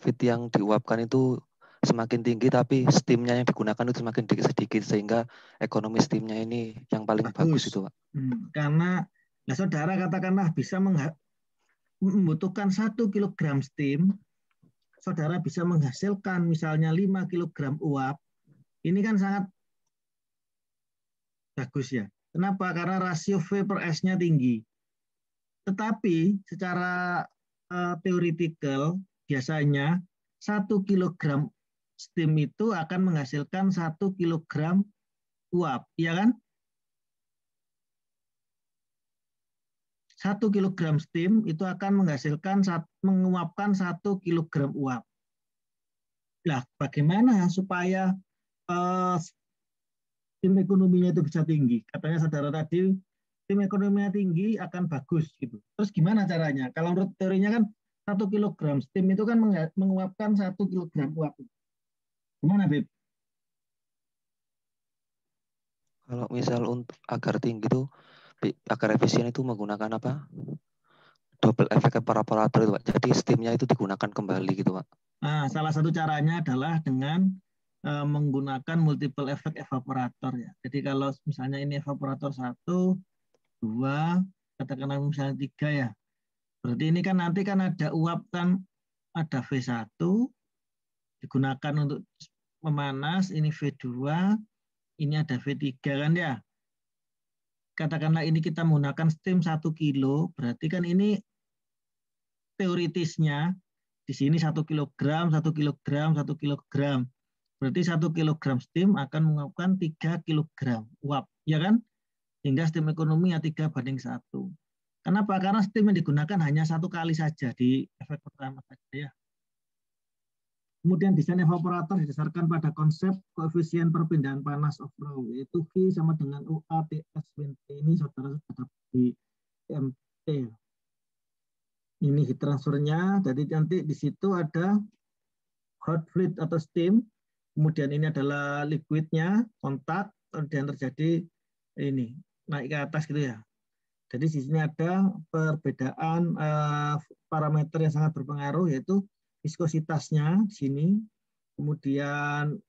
feed yang diuapkan itu semakin tinggi, tapi steamnya yang digunakan itu semakin sedikit, sehingga ekonomi steamnya ini yang paling bagus itu, Pak. Karena, saudara katakanlah bisa membutuhkan 1 kg steam, saudara bisa menghasilkan misalnya 5 kg uap, ini kan sangat bagus ya. Kenapa? Karena rasio V per S-nya tinggi. Tetapi secara teoretikal biasanya 1 kg steam itu akan menghasilkan 1 kg uap, ya kan? 1 kg steam itu akan menguapkan 1 kg uap. Nah, bagaimana supaya steam ekonominya itu bisa tinggi? Katanya saudara tadi, steam ekonominya tinggi akan bagus gitu. Terus gimana caranya? Kalau menurut teorinya kan 1 kg steam itu kan menguapkan 1 kg uap. Gimana, Beb? Kalau misal untuk agar tinggi itu, agar efisien itu menggunakan apa? Double efek evaporator itu, Pak. Jadi steamnya itu digunakan kembali gitu, Pak. Nah, salah satu caranya adalah dengan menggunakan multiple effect evaporator ya. Jadi kalau misalnya ini evaporator 1, 2, katakanlah misalnya 3 ya. Berarti ini kan nanti kan ada uap kan, ada V1 digunakan untuk memanas, ini V2, ini ada V3 kan ya. Katakanlah ini kita menggunakan steam 1 kilo, berarti kan ini teoritisnya di sini 1 kilogram, 1 kilogram, 1 kilogram. Berarti 1 kilogram steam akan menguapkan 3 kilogram uap, ya kan? Sehingga steam ekonominya 3:1. Kenapa? Karena steam yang digunakan hanya 1 kali saja di efek pertama saja ya. Kemudian desain evaporator didasarkan pada konsep koefisien perpindahan panas of flow, yaitu V sama dengan UA TS WT. Ini saudara sudah dapat di MT. Ini heat transfernya, jadi nanti di situ ada hot fluid atau steam, kemudian ini adalah liquidnya, kontak, kemudian terjadi ini naik ke atas gitu ya. Jadi di sini ada perbedaan parameter yang sangat berpengaruh, yaitu viskositasnya di sini, kemudian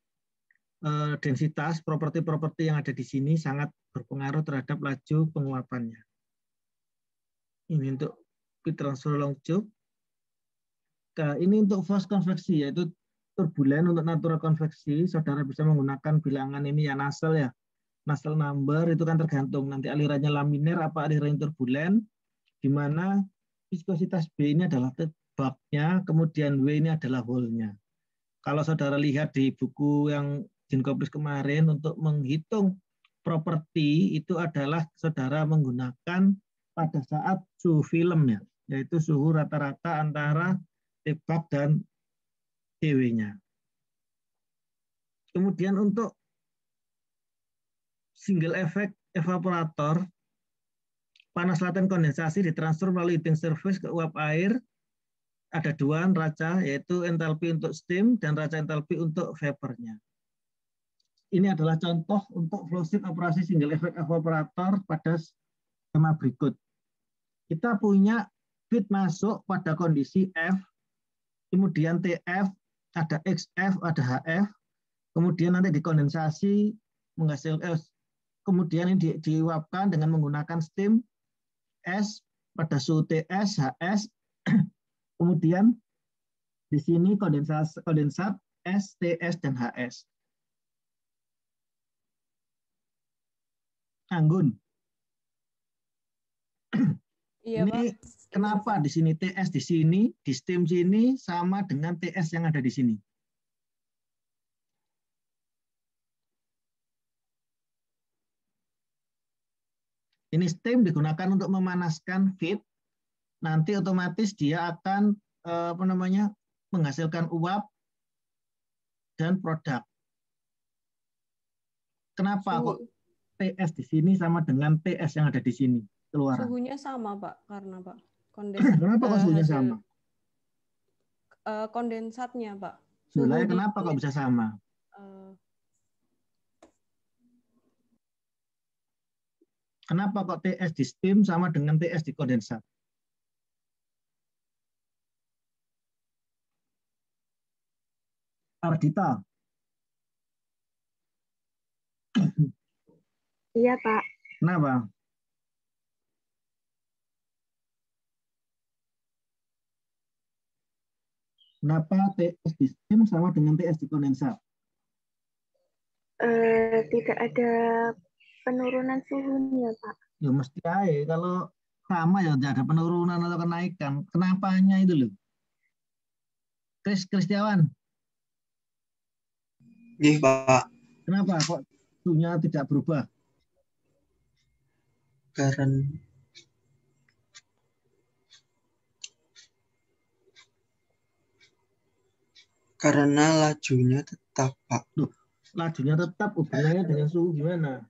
densitas, properti-properti yang ada di sini sangat berpengaruh terhadap laju penguapannya. Ini untuk heat transfer long tube. Nah, ini untuk force konveksi, yaitu turbulen. Untuk natural konveksi, saudara bisa menggunakan bilangan ini ya, Nusselt ya. Nusselt number itu kan tergantung nanti alirannya laminer apa alirannya turbulen, di mana viskositas B ini adalah bulknya, kemudian W ini adalah hole-nya. Kalau saudara lihat di buku yang Jenkoplis kemarin, untuk menghitung properti itu adalah saudara menggunakan pada saat suhu film ya, yaitu suhu rata-rata antara Tbag dan DW-nya. Kemudian untuk single effect evaporator, panas laten kondensasi ditransfer melalui heating surface ke uap air. Ada dua neraca, yaitu entalpi untuk steam dan neraca entalpi untuk vapornya. Ini adalah contoh untuk flow sheet operasi single effect evaporator pada skema berikut. Kita punya feed masuk pada kondisi F, kemudian TF, ada XF, ada HF, kemudian nanti dikondensasi, menghasilkan, kemudian ini diuapkan dengan menggunakan steam S pada suhu TS, HS, kemudian di sini kondensat S, TS, dan HS. Anggun. Iya, ini Pak. kenapa di sini TS di sini, di steam sini sama dengan TS yang ada di sini? Ini steam digunakan untuk memanaskan feed. Nanti otomatis dia akan menghasilkan uap dan produk. Kenapa kok TS di sini sama dengan TS yang ada di sini keluaran? Suhunya sama, Pak, karena Pak kenapa kok suhunya sama? Kondensatnya, Pak. Suhunya kenapa kok bisa sama? Kenapa kok TS di steam sama dengan TS di kondensat? Ardita. Iya, Pak. Kenapa? Kenapa TS di steam sama dengan TS di kondensat? Tidak ada penurunan suhunya, Pak. Ya mesti aja. Kalau sama ya tidak ada penurunan atau kenaikan. Kenapanya itu loh? Kristiawan. Iya, Pak. Kenapa kok suhunya tidak berubah? Karena lajunya tetap, Pak. Loh, lajunya tetap, hubungannya dengan suhu gimana?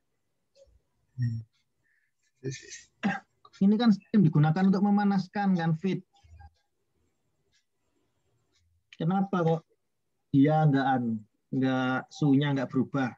Ini kan steam digunakan untuk memanaskan kan feed. Kenapa kok dia nggak suhunya nggak berubah?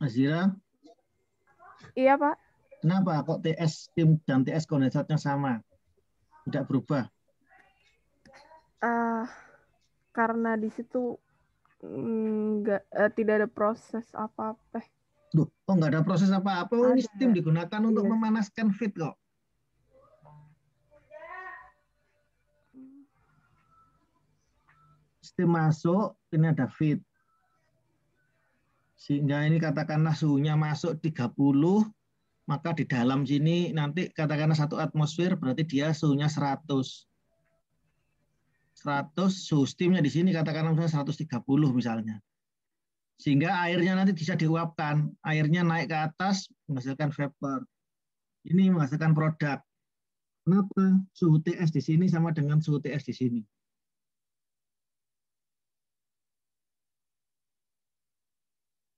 Azira? Iya, Pak. Kenapa kok TS steam dan TS kondensatnya sama? Tidak berubah? Karena di situ tidak ada proses apa-apa. Loh, kok nggak ada proses apa-apa? Oh, ini steam digunakan untuk memanaskan feed kok. Steam masuk, ini ada feed. Sehingga ini katakanlah suhunya masuk 30, maka di dalam sini nanti katakanlah 1 atmosfer, berarti dia suhunya 100. 100, suhu steamnya di sini katakanlah misalnya 130 misalnya. Sehingga airnya nanti bisa diuapkan. Airnya naik ke atas, menghasilkan vapor. Ini menghasilkan produk. Kenapa? Suhu TS di sini sama dengan suhu TS di sini.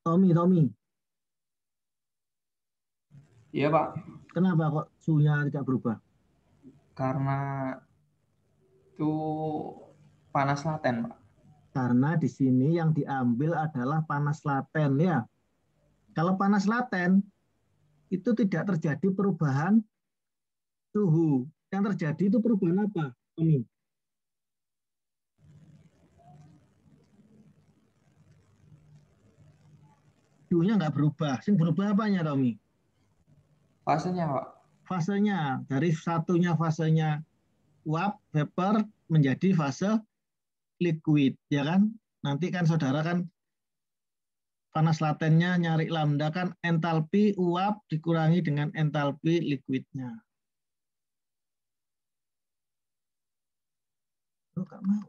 Tommy. Iya, Pak. Kenapa kok suhunya tidak berubah? Karena itu panas laten, Pak. Karena di sini yang diambil adalah panas laten ya. Kalau panas laten itu tidak terjadi perubahan suhu. Yang terjadi itu perubahan apa, Tommy? Suhunya nggak berubah. Yang berubah apanya, Tommy? Fasenya, Pak. Fasenya. Dari satunya fasenya uap, vapor, menjadi fase liquid, ya kan? Nanti kan saudara kan panas latennya nyari lambda kan entalpi uap dikurangi dengan entalpi liquidnya. Lo gak mau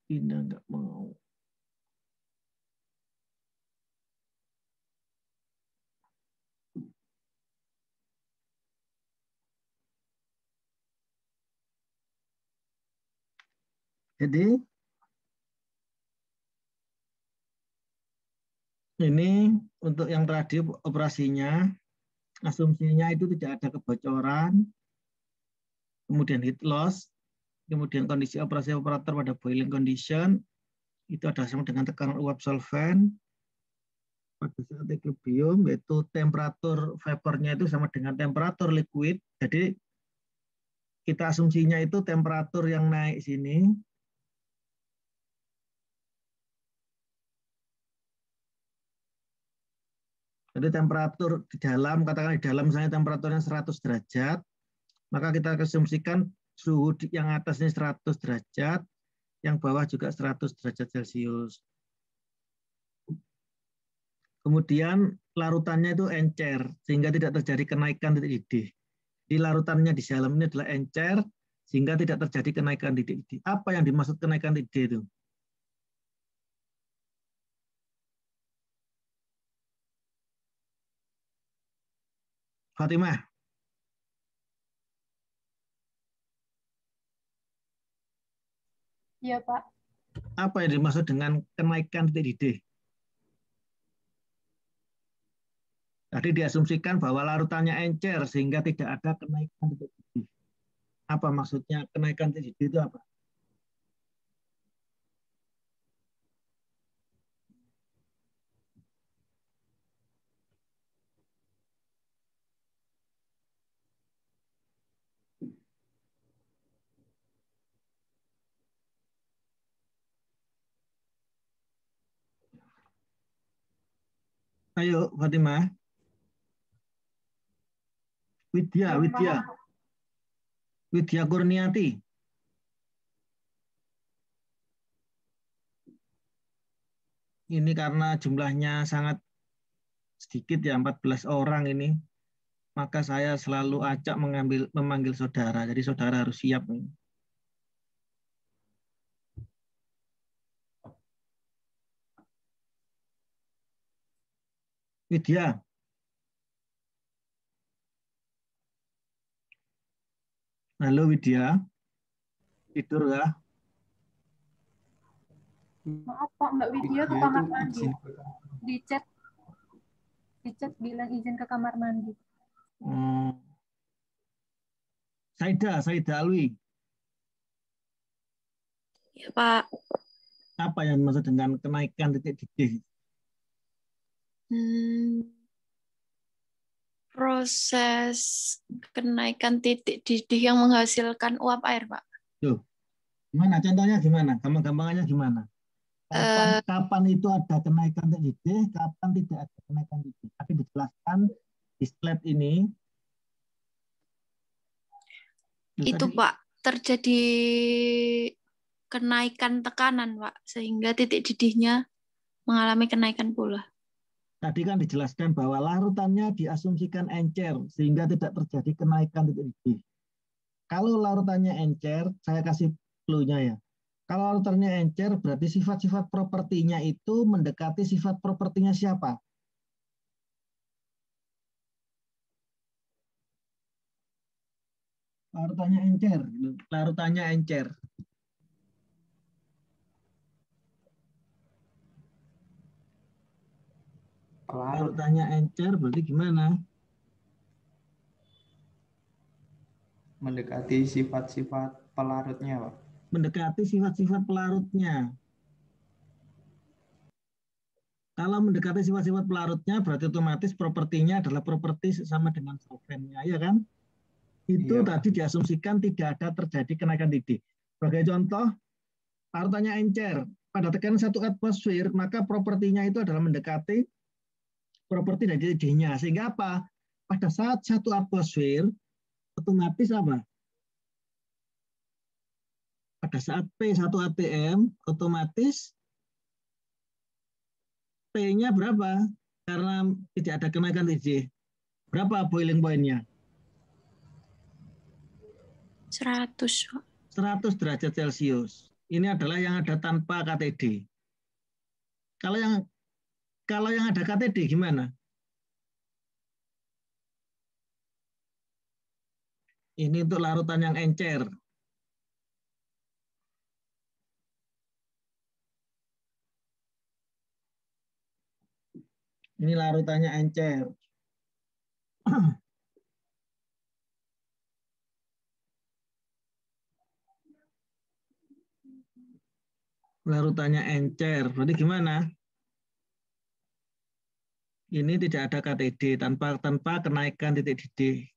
pindah, nggak mau. Jadi ini untuk yang tadi operasinya, asumsinya itu tidak ada kebocoran, kemudian heat loss, kemudian kondisi operasi operator pada boiling condition, itu ada sama dengan tekanan uap solvent, pada saat equilibrium, yaitu temperatur vapornya itu sama dengan temperatur liquid, jadi kita asumsinya itu temperatur yang naik sini, jadi temperatur di dalam, katakan di dalam misalnya temperaturnya 100 derajat, maka kita asumsikan suhu yang atas ini 100 derajat, yang bawah juga 100 derajat Celcius. Kemudian larutannya itu encer, sehingga tidak terjadi kenaikan titik didih. Di larutannya di dalam ini adalah encer, sehingga tidak terjadi kenaikan titik didih. Apa yang dimaksud kenaikan titik didih itu? Fatimah. Iya, Pak. Apa yang dimaksud dengan kenaikan titik didih? Tadi diasumsikan bahwa larutannya encer sehingga tidak ada kenaikan titik didih. Apa maksudnya kenaikan titik didih itu apa? Ayo, Fatimah. Widya Kurniati. Ini karena jumlahnya sangat sedikit ya, 14 orang ini. Maka saya selalu acak memanggil saudara. Jadi saudara harus siap. Widya. Halo Widya. Tidur ya? Maaf Pak, Mbak Widya ke kamar mandi. Di chat bilang izin ke kamar mandi. Saida Alwi. Ya Pak. Apa yang dimaksud dengan kenaikan titik didih? Proses kenaikan titik didih yang menghasilkan uap air, Pak. Tuh, gimana? Contohnya gimana? Gampang-gampangannya gimana? Kapan itu ada kenaikan titik didih, kapan tidak ada kenaikan titik didih? Tapi dijelaskan di slide ini. Itu Pak, terjadi kenaikan tekanan, Pak, sehingga titik didihnya mengalami kenaikan pula. Tadi kan dijelaskan bahwa larutannya diasumsikan encer sehingga tidak terjadi kenaikan titik didih. Kalau larutannya encer, saya kasih clue-nya ya. Kalau larutannya encer, berarti sifat-sifat propertinya itu mendekati sifat propertinya siapa? Larutannya encer. Larutannya encer. Larutannya encer berarti gimana? Mendekati sifat-sifat pelarutnya, Pak. Mendekati sifat-sifat pelarutnya. Kalau mendekati sifat-sifat pelarutnya, berarti otomatis propertinya adalah properti sama dengan solvennya, ya kan? Itu Iya, Pak. tadi diasumsikan tidak ada terjadi kenaikan titik. Sebagai contoh, larutannya encer. Pada tekanan 1 atmosfer, maka propertinya itu adalah mendekati properti dari titiknya. Sehingga apa? Pada saat 1 atmosfer, otomatis apa? Pada saat P1 atm, otomatis P-nya berapa? Karena tidak ada kenaikan TJ. Berapa boiling point-nya? 100, Pak. 100 derajat Celcius. Ini adalah yang ada tanpa KTD. Kalau yang ada KTD gimana? Ini untuk larutan yang encer. Ini larutannya encer. Larutannya encer. Berarti gimana? Ini tidak ada KTD tanpa kenaikan titik didih.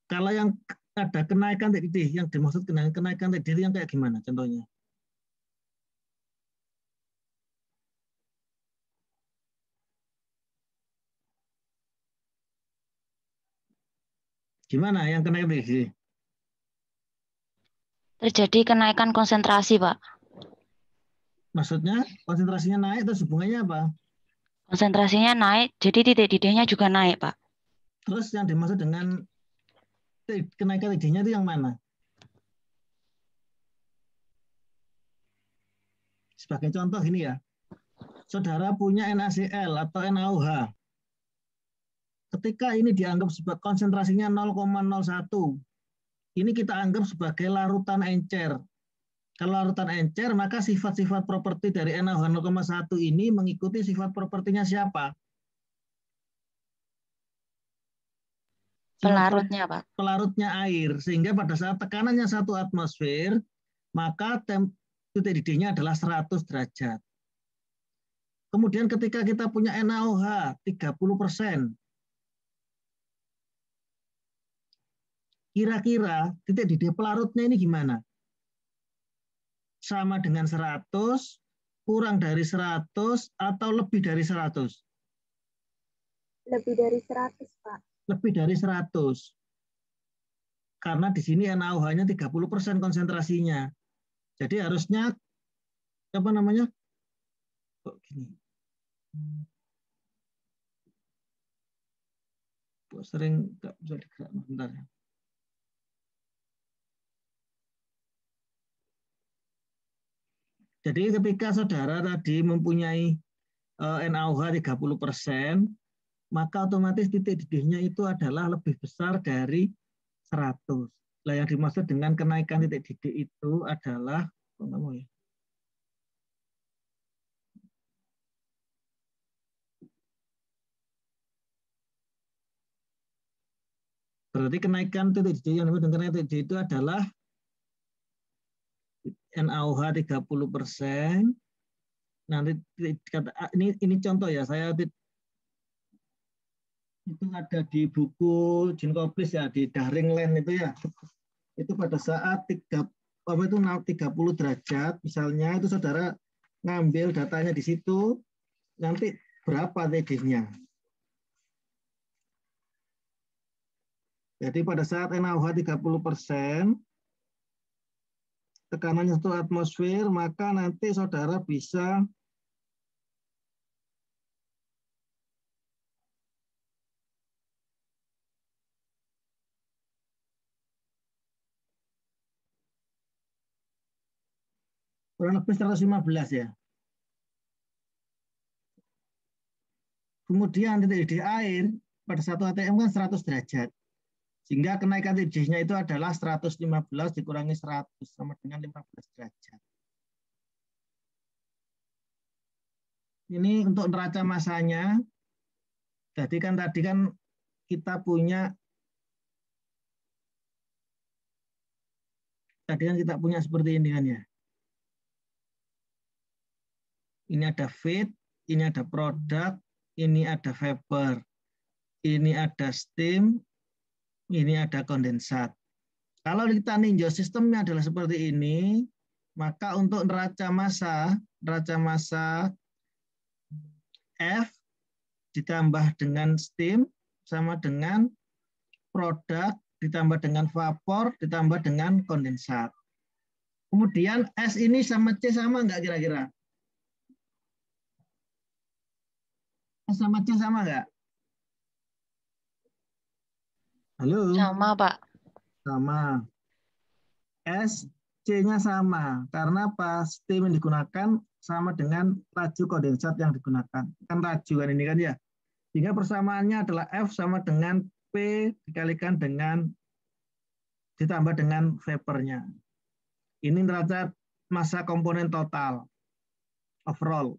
Kalau yang ada kenaikan titik didih, yang dimaksud kenaikan titik didih yang kayak gimana contohnya? Gimana yang kenaikan titik didih? Terjadi kenaikan konsentrasi, Pak. Maksudnya konsentrasinya naik terus hubungannya apa? Konsentrasinya naik, jadi titik didihnya juga naik, Pak. Terus yang dimaksud dengan kenaikan titik didihnya itu yang mana? Sebagai contoh gini ya, saudara punya NaCl atau NaOH. Ketika ini dianggap sebagai konsentrasinya 0,01, ini kita anggap sebagai larutan encer. Kalau larutan encer, maka sifat-sifat properti dari NaOH 0,1 ini mengikuti sifat propertinya siapa? Pelarutnya, Pak. Pelarutnya air. Sehingga pada saat tekanannya 1 atmosfer, maka titik didihnya adalah 100 derajat. Kemudian ketika kita punya NaOH 30%, kira-kira titik didih pelarutnya ini gimana? Sama dengan 100, kurang dari 100, atau lebih dari 100? Lebih dari 100, Pak. Lebih dari 100. Karena di sini NaOH-nya 30% konsentrasinya. Jadi harusnya, apa namanya? Kok gini? Kok sering nggak bisa digerak, bentar ya. Jadi ketika saudara tadi mempunyai NaOH 30%, maka otomatis titik didihnya itu adalah lebih besar dari 100. Nah, yang dimaksud dengan kenaikan titik didih itu adalah, berarti kenaikan titik didih yang dimaksud dengan kenaikan titik didih itu adalah NaOH 30%. Nanti ini contoh ya, saya itu ada di buku Jean Koplis ya, di Daring Land itu ya. Itu pada saat 30 derajat, misalnya itu saudara ngambil datanya di situ, nanti berapa TD-nya. Jadi pada saat NaOH 30%, tekanannya 1 atmosfer, maka nanti saudara bisa Kurang lebih 115 ya. Kemudian titik didih air pada 1 atm kan 100 derajat. Sehingga kenaikan titik didihnya itu adalah 115 dikurangi 100 sama dengan 15 derajat. Ini untuk neraca masanya. Jadi kan tadi kan kita punya seperti ini kan ya. Ini ada feed, ini ada produk, ini ada vapor, ini ada steam, ini ada kondensat. Kalau kita ninjau sistemnya adalah seperti ini, maka untuk neraca massa F ditambah dengan steam sama dengan produk ditambah dengan vapor ditambah dengan kondensat. Kemudian S ini sama C sama nggak kira-kira? S sama C sama nggak? Halo? Sama, Pak. Sama. S, C-nya sama. Karena apa? Steam yang digunakan sama dengan laju kondensat yang digunakan. Kan laju kan ini kan ya. Sehingga persamaannya adalah F sama dengan P dikalikan dengan ditambah dengan vapornya. Ini neraca massa komponen total. Overall.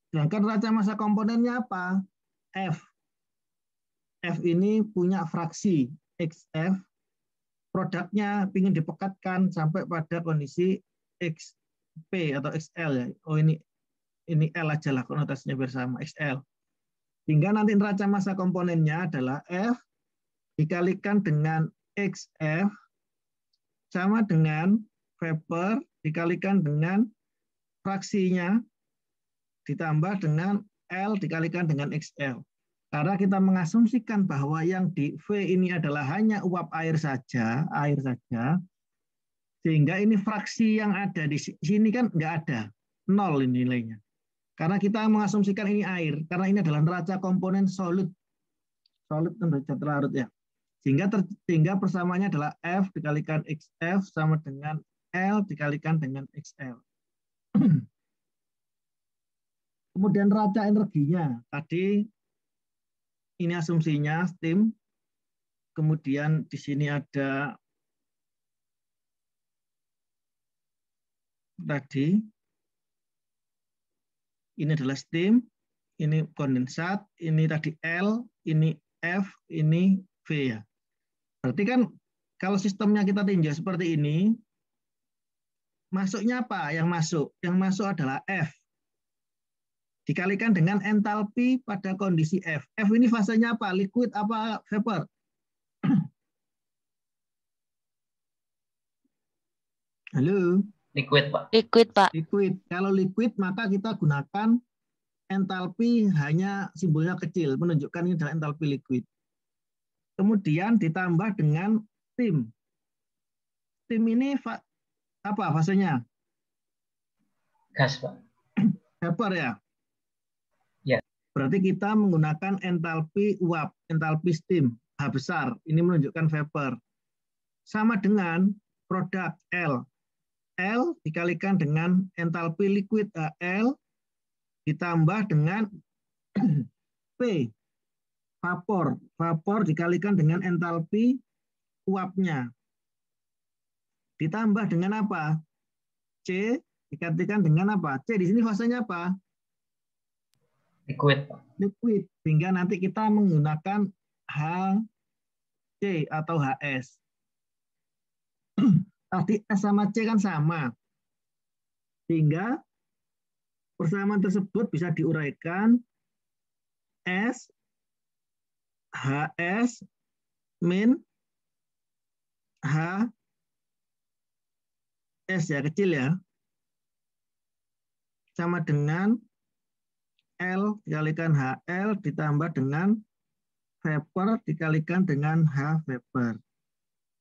Sedangkan neraca massa komponennya apa? F. F ini punya fraksi XF. Produknya ingin dipekatkan sampai pada kondisi XP atau XL ya. Oh ini L aja lah konotasinya bersama XL. Hingga nanti neraca massa komponennya adalah F dikalikan dengan XF sama dengan vapor dikalikan dengan fraksinya ditambah dengan L dikalikan dengan XL. Karena kita mengasumsikan bahwa yang di V ini adalah hanya uap air saja, sehingga ini fraksi yang ada di sini kan nggak ada, 0 ini nilainya. Karena kita mengasumsikan ini air, karena ini adalah neraca komponen solid temperatur larut ya. Sehingga persamaannya adalah F dikalikan XF sama dengan L dikalikan dengan XL. Kemudian neraca energinya, tadi ini asumsinya steam, kemudian di sini ada tadi, ini adalah steam, ini kondensat, ini tadi L, ini F, ini V ya. Berarti kan kalau sistemnya kita tinjau seperti ini, masuknya apa yang masuk? Yang masuk adalah F. Dikalikan dengan entalpi pada kondisi F. F ini fasenya apa? Liquid apa vapor? Halo? Liquid, Pak. Liquid, Pak. Liquid. Kalau liquid maka kita gunakan entalpi hanya simbolnya kecil, menunjukkan ini adalah entalpi liquid. Kemudian ditambah dengan steam. Steam ini apa fasenya? Gas, Pak. Vapor ya? Ya. Berarti kita menggunakan entalpi uap, entalpi steam, H besar. Ini menunjukkan vapor. Sama dengan produk L. L dikalikan dengan entalpi liquid L ditambah dengan P, vapor. Vapor dikalikan dengan entalpi uapnya. Ditambah dengan apa? C dikalikan dengan apa? C di sini fasenya apa? Liquid, Pak. Liquid. Sehingga nanti kita menggunakan HC atau HS. Tadi S sama C kan sama. Sehingga persamaan tersebut bisa diuraikan S HS min H S ya kecil ya. Sama dengan L dikalikan HL ditambah dengan vapor dikalikan dengan H vapor.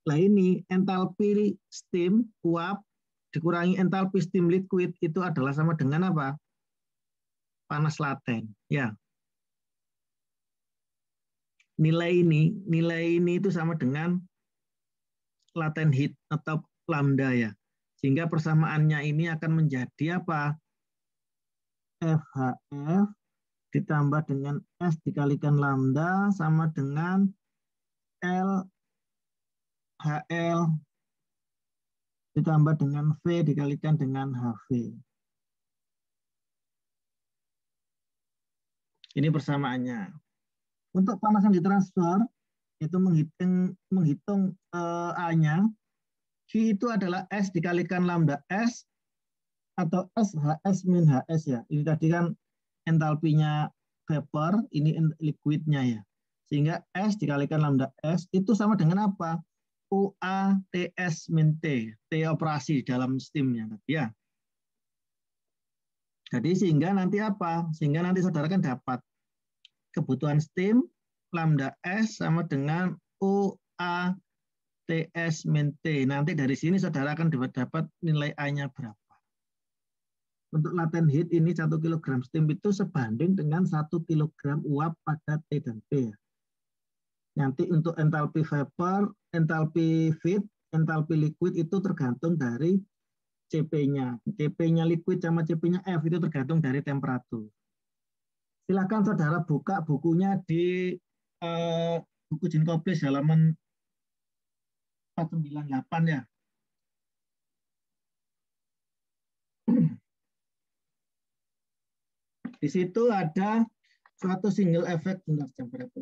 Nah ini entalpi steam uap dikurangi entalpi steam liquid itu adalah sama dengan apa? Panas laten. Ya. Nilai ini itu sama dengan latent heat atau lambda ya. Sehingga persamaannya ini akan menjadi apa? FHF ditambah dengan S dikalikan lambda sama dengan LHL ditambah dengan V dikalikan dengan HV. Ini persamaannya. Untuk panas yang ditransfer, itu menghitung A-nya, Q itu adalah S dikalikan lambda S, atau SHS min HS ya. Ini tadi kan entalpinya vapor, ini liquidnya ya. Sehingga S dikalikan lambda S itu sama dengan apa? UA TS min T, T operasi dalam steamnya tadi ya. Jadi sehingga nanti apa? Sehingga nanti saudara kan dapat kebutuhan steam lambda S sama dengan UA TS min T. Nanti dari sini saudara akan dapat nilai A-nya berapa. Untuk latent heat ini 1 kg steam itu sebanding dengan 1 kg uap pada T dan P. Nanti untuk entalpi vapor, entalpi feed, entalpi liquid itu tergantung dari CP-nya. CP-nya liquid sama CP-nya F itu tergantung dari temperatur. Silakan saudara buka bukunya di buku Jinkoplis halaman 498 ya. Di situ ada suatu single effect. Bentar, jam berapa?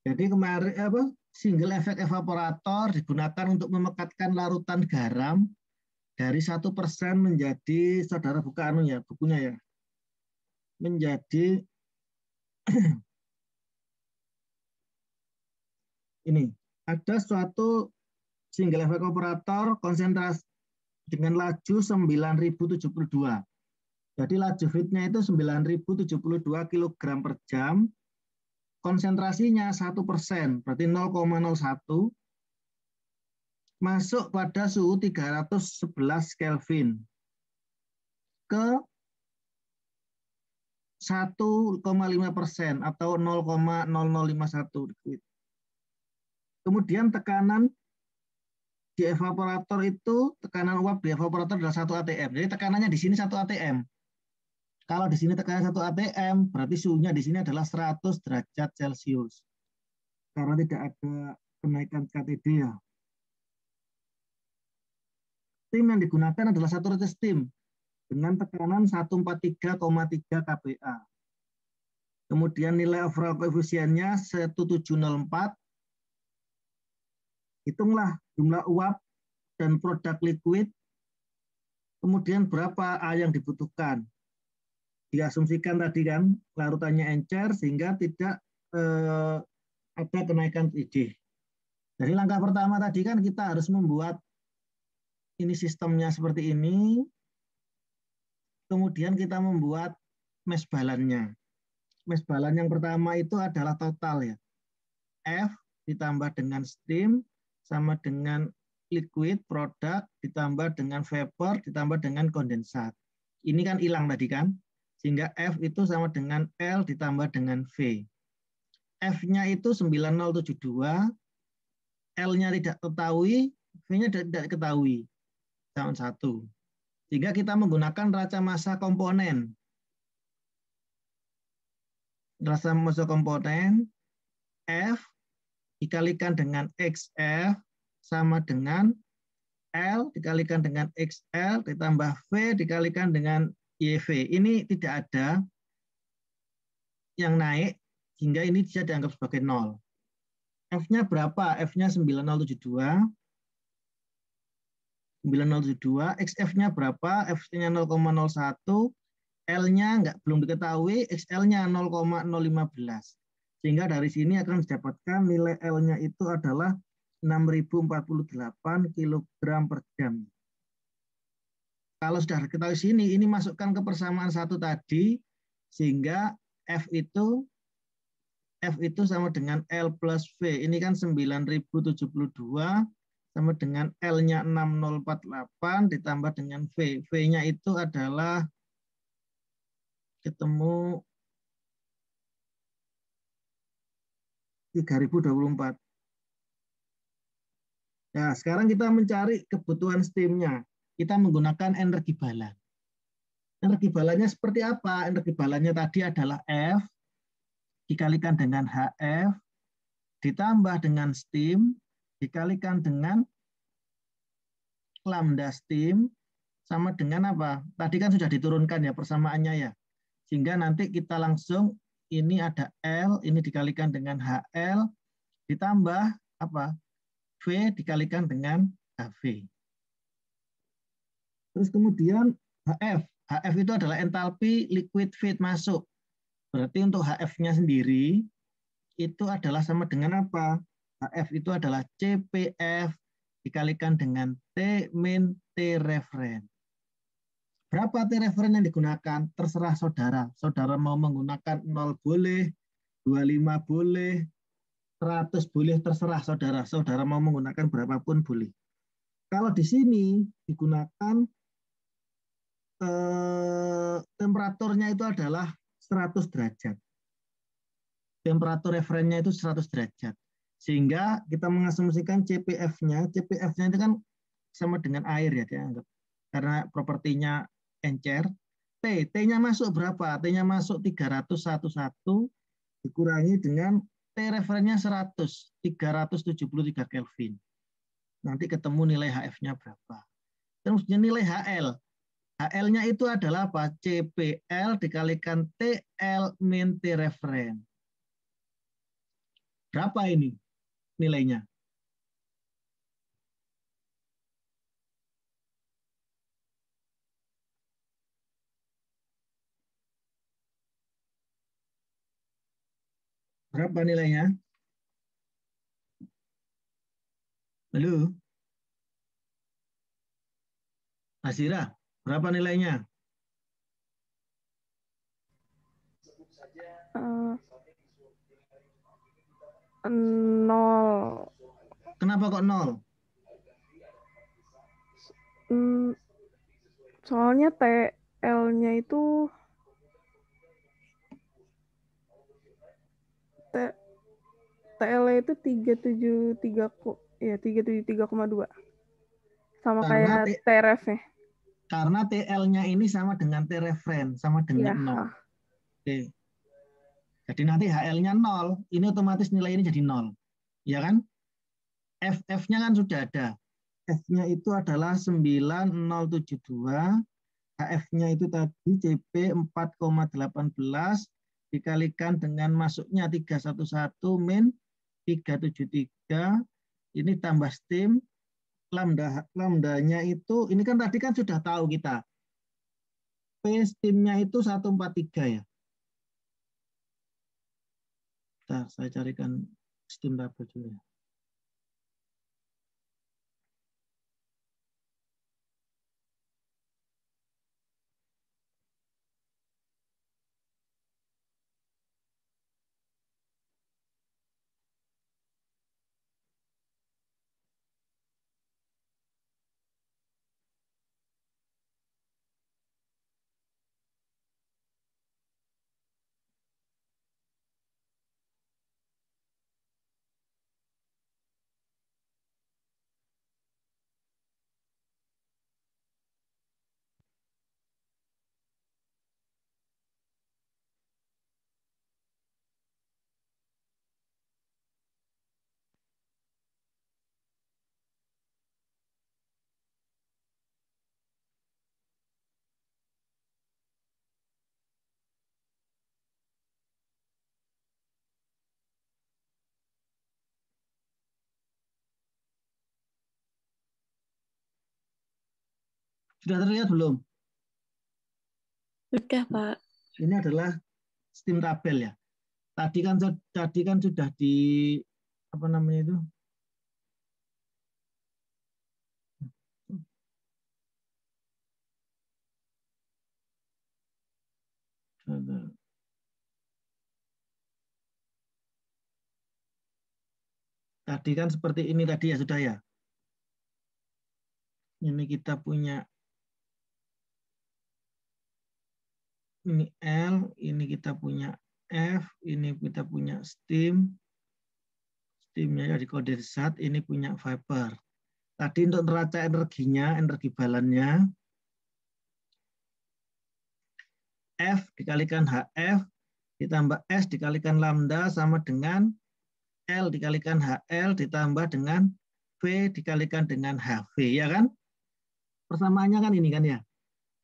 Jadi kemarin single effect evaporator digunakan untuk memekatkan larutan garam dari 1% menjadi, saudara buka anunya, bukunya ya, menjadi ini. Ada suatu single effect evaporator konsentrasi dengan laju 9072. Jadi laju feednya itu 9072 kg per jam. Konsentrasinya 1%, berarti 0,01, masuk pada suhu 311 Kelvin ke 1,5% atau 0,0051 liquid. Kemudian tekanan di evaporator itu, tekanan uap di evaporator adalah 1 atm. Jadi tekanannya di sini 1 atm. Kalau di sini tekanan 1 atm, berarti suhunya di sini adalah 100 derajat Celcius. Karena tidak ada kenaikan KTD ya. Steam yang digunakan adalah saturated steam dengan tekanan 143,3 kPa. Kemudian nilai overall koefisiennya 1704. Hitunglah jumlah uap dan produk liquid. Kemudian berapa A yang dibutuhkan. Diasumsikan tadi kan larutannya encer sehingga tidak ada kenaikan TD. Jadi langkah pertama tadi kan kita harus membuat ini sistemnya seperti ini. Kemudian kita membuat mesh balannya. Mesh balan yang pertama itu adalah total ya. F ditambah dengan steam sama dengan liquid produk ditambah dengan vapor ditambah dengan kondensat. Ini kan hilang tadi kan. Sehingga F itu sama dengan L ditambah dengan V. F-nya itu 9072, L-nya tidak ketahui, V-nya tidak ketahui. Sama 1. Sehingga kita menggunakan raca massa komponen. Raca massa komponen F dikalikan dengan XF sama dengan L dikalikan dengan XL ditambah V dikalikan dengan YV. Ini tidak ada yang naik, hingga ini bisa dianggap sebagai 0. F-nya berapa? F-nya 9072. 9072. XF-nya berapa? F-nya 0,01. L-nya belum diketahui, XL-nya 0,015. Sehingga dari sini akan didapatkan nilai L-nya itu adalah 6048 kg per jam. Kalau sudah diketahui sini, ini masukkan ke persamaan 1 tadi, sehingga F itu sama dengan L plus V. Ini kan 9072 sama dengan L-nya 6048 ditambah dengan V. V-nya itu adalah ketemu 3024. Nah, sekarang kita mencari kebutuhan steamnya. Kita menggunakan energi balan. Energi balannya seperti apa? Energi balannya tadi adalah F dikalikan dengan HF ditambah dengan steam dikalikan dengan lambda steam sama dengan apa? Tadi kan sudah diturunkan ya persamaannya ya. Sehingga nanti kita langsung ini ada L, ini dikalikan dengan HL ditambah apa? V dikalikan dengan HV. Terus kemudian HF. HF itu adalah entalpi liquid feed masuk. Berarti untuk HF-nya sendiri itu adalah sama dengan apa? HF itu adalah CPF dikalikan dengan T min T referen. Berapa T referen yang digunakan? Terserah saudara. Saudara mau menggunakan 0 boleh, 25 boleh, 100 boleh, terserah saudara. Saudara mau menggunakan berapapun boleh. Kalau di sini digunakan temperaturnya itu adalah 100 derajat. Temperatur referennya itu 100 derajat. Sehingga kita mengasumsikan CPF-nya itu kan sama dengan air ya dianggap. Karena propertinya encer. T-nya masuk berapa? T-nya masuk 311 dikurangi dengan T referennya 100, 373 Kelvin. Nanti ketemu nilai HF-nya berapa. Terus nilai HL. HL-nya itu adalah apa? CPL dikalikan TL min T referen. Berapa ini nilainya? Berapa nilainya? Halo? Hasira, berapa nilainya? Nol. Kenapa kok 0? Soalnya TL-nya itu TL-nya itu 373,2. Sama Karena kayak TRF-nya. Karena TL-nya ini sama dengan T referen, sama dengan Ya. 0. Oke. Jadi nanti HL-nya 0, ini otomatis nilai ini jadi 0. Ya kan? FF-nya kan sudah ada. F-nya itu adalah 9072, HF-nya itu tadi CP 4,18 dikalikan dengan masuknya 311 min 373, ini tambah steam, lambdanya itu, ini kan tadi kan sudah tahu kita. P steamnya itu 143 ya. Bentar, saya carikan steam tabel dulu ya. Sudah terlihat belum? Sudah, Pak. Ini adalah steam tabel ya. Tadi kan sudah di apa namanya itu? Tadi kan seperti ini tadi ya sudah ya. Ini kita punya ini L, ini kita punya F, ini kita punya steam. Steamnya ya dikode zat, ini punya vapor. Tadi untuk neraca energinya, energi balannya, F dikalikan HF ditambah S dikalikan lambda sama dengan L dikalikan HL ditambah dengan V dikalikan dengan HV, ya kan? Persamaannya kan ini kan ya.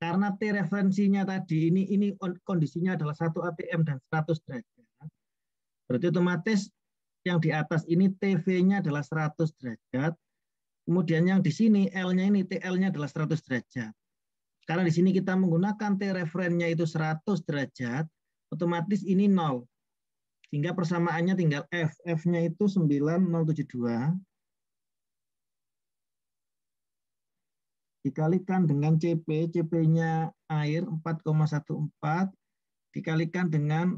Karena T referensinya tadi ini kondisinya adalah 1 atm dan 100 derajat. Berarti otomatis yang di atas ini TV-nya adalah 100 derajat. Kemudian yang di sini L-nya ini TL-nya adalah 100 derajat. Karena di sini kita menggunakan T referensinya itu 100 derajat, otomatis ini 0. Sehingga persamaannya tinggal F. F-nya itu 9072 dikalikan dengan CP, CP-nya air 4,14 dikalikan dengan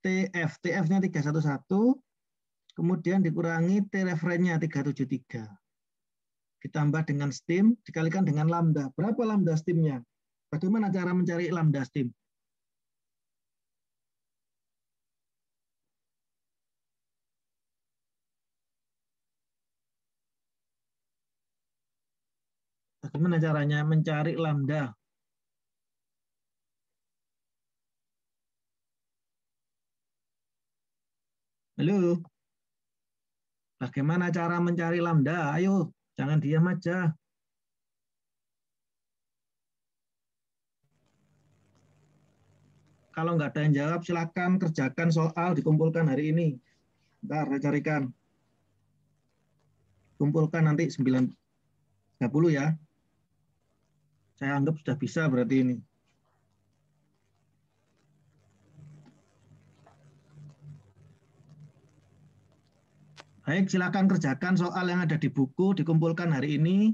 TF, TF-nya 311, kemudian dikurangi T referensinya 373. Ditambah dengan steam, dikalikan dengan lambda. Berapa lambda steamnya? Bagaimana cara mencari lambda steam? Bagaimana caranya mencari lambda? Halo? Bagaimana cara mencari lambda? Ayo, jangan diam aja. Kalau nggak ada yang jawab, silakan kerjakan soal, dikumpulkan hari ini. Ntar saya carikan. Kumpulkan nanti 9.30 ya. Saya anggap sudah bisa berarti ini. Baik, silakan kerjakan soal yang ada di buku, dikumpulkan hari ini.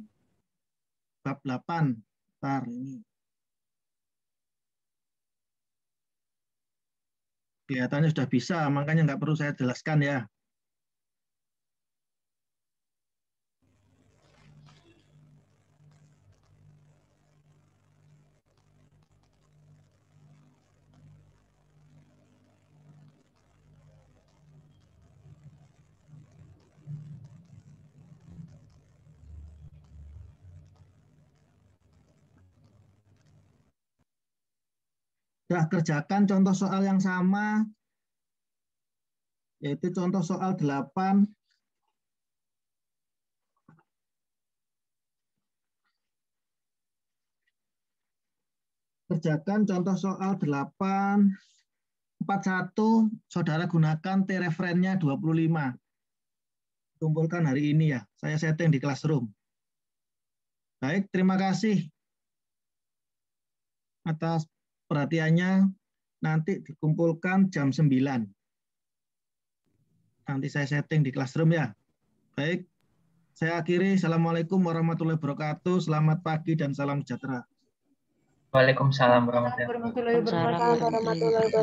Bab 8. Ntar ini. Kelihatannya sudah bisa, makanya nggak perlu saya jelaskan ya. Sudah kerjakan contoh soal yang sama, yaitu contoh soal 8. Kerjakan contoh soal 8. 41, saudara gunakan T referensinya 25. Kumpulkan hari ini ya, saya setting di Classroom. Baik, terima kasih atas perhatiannya. Nanti dikumpulkan jam 9. Nanti saya setting di Classroom ya. Baik, saya akhiri. Assalamualaikum warahmatullahi wabarakatuh. Selamat pagi dan salam sejahtera. Waalaikumsalam warahmatullahi wabarakatuh. Waalaikumsalam warahmatullahi wabarakatuh.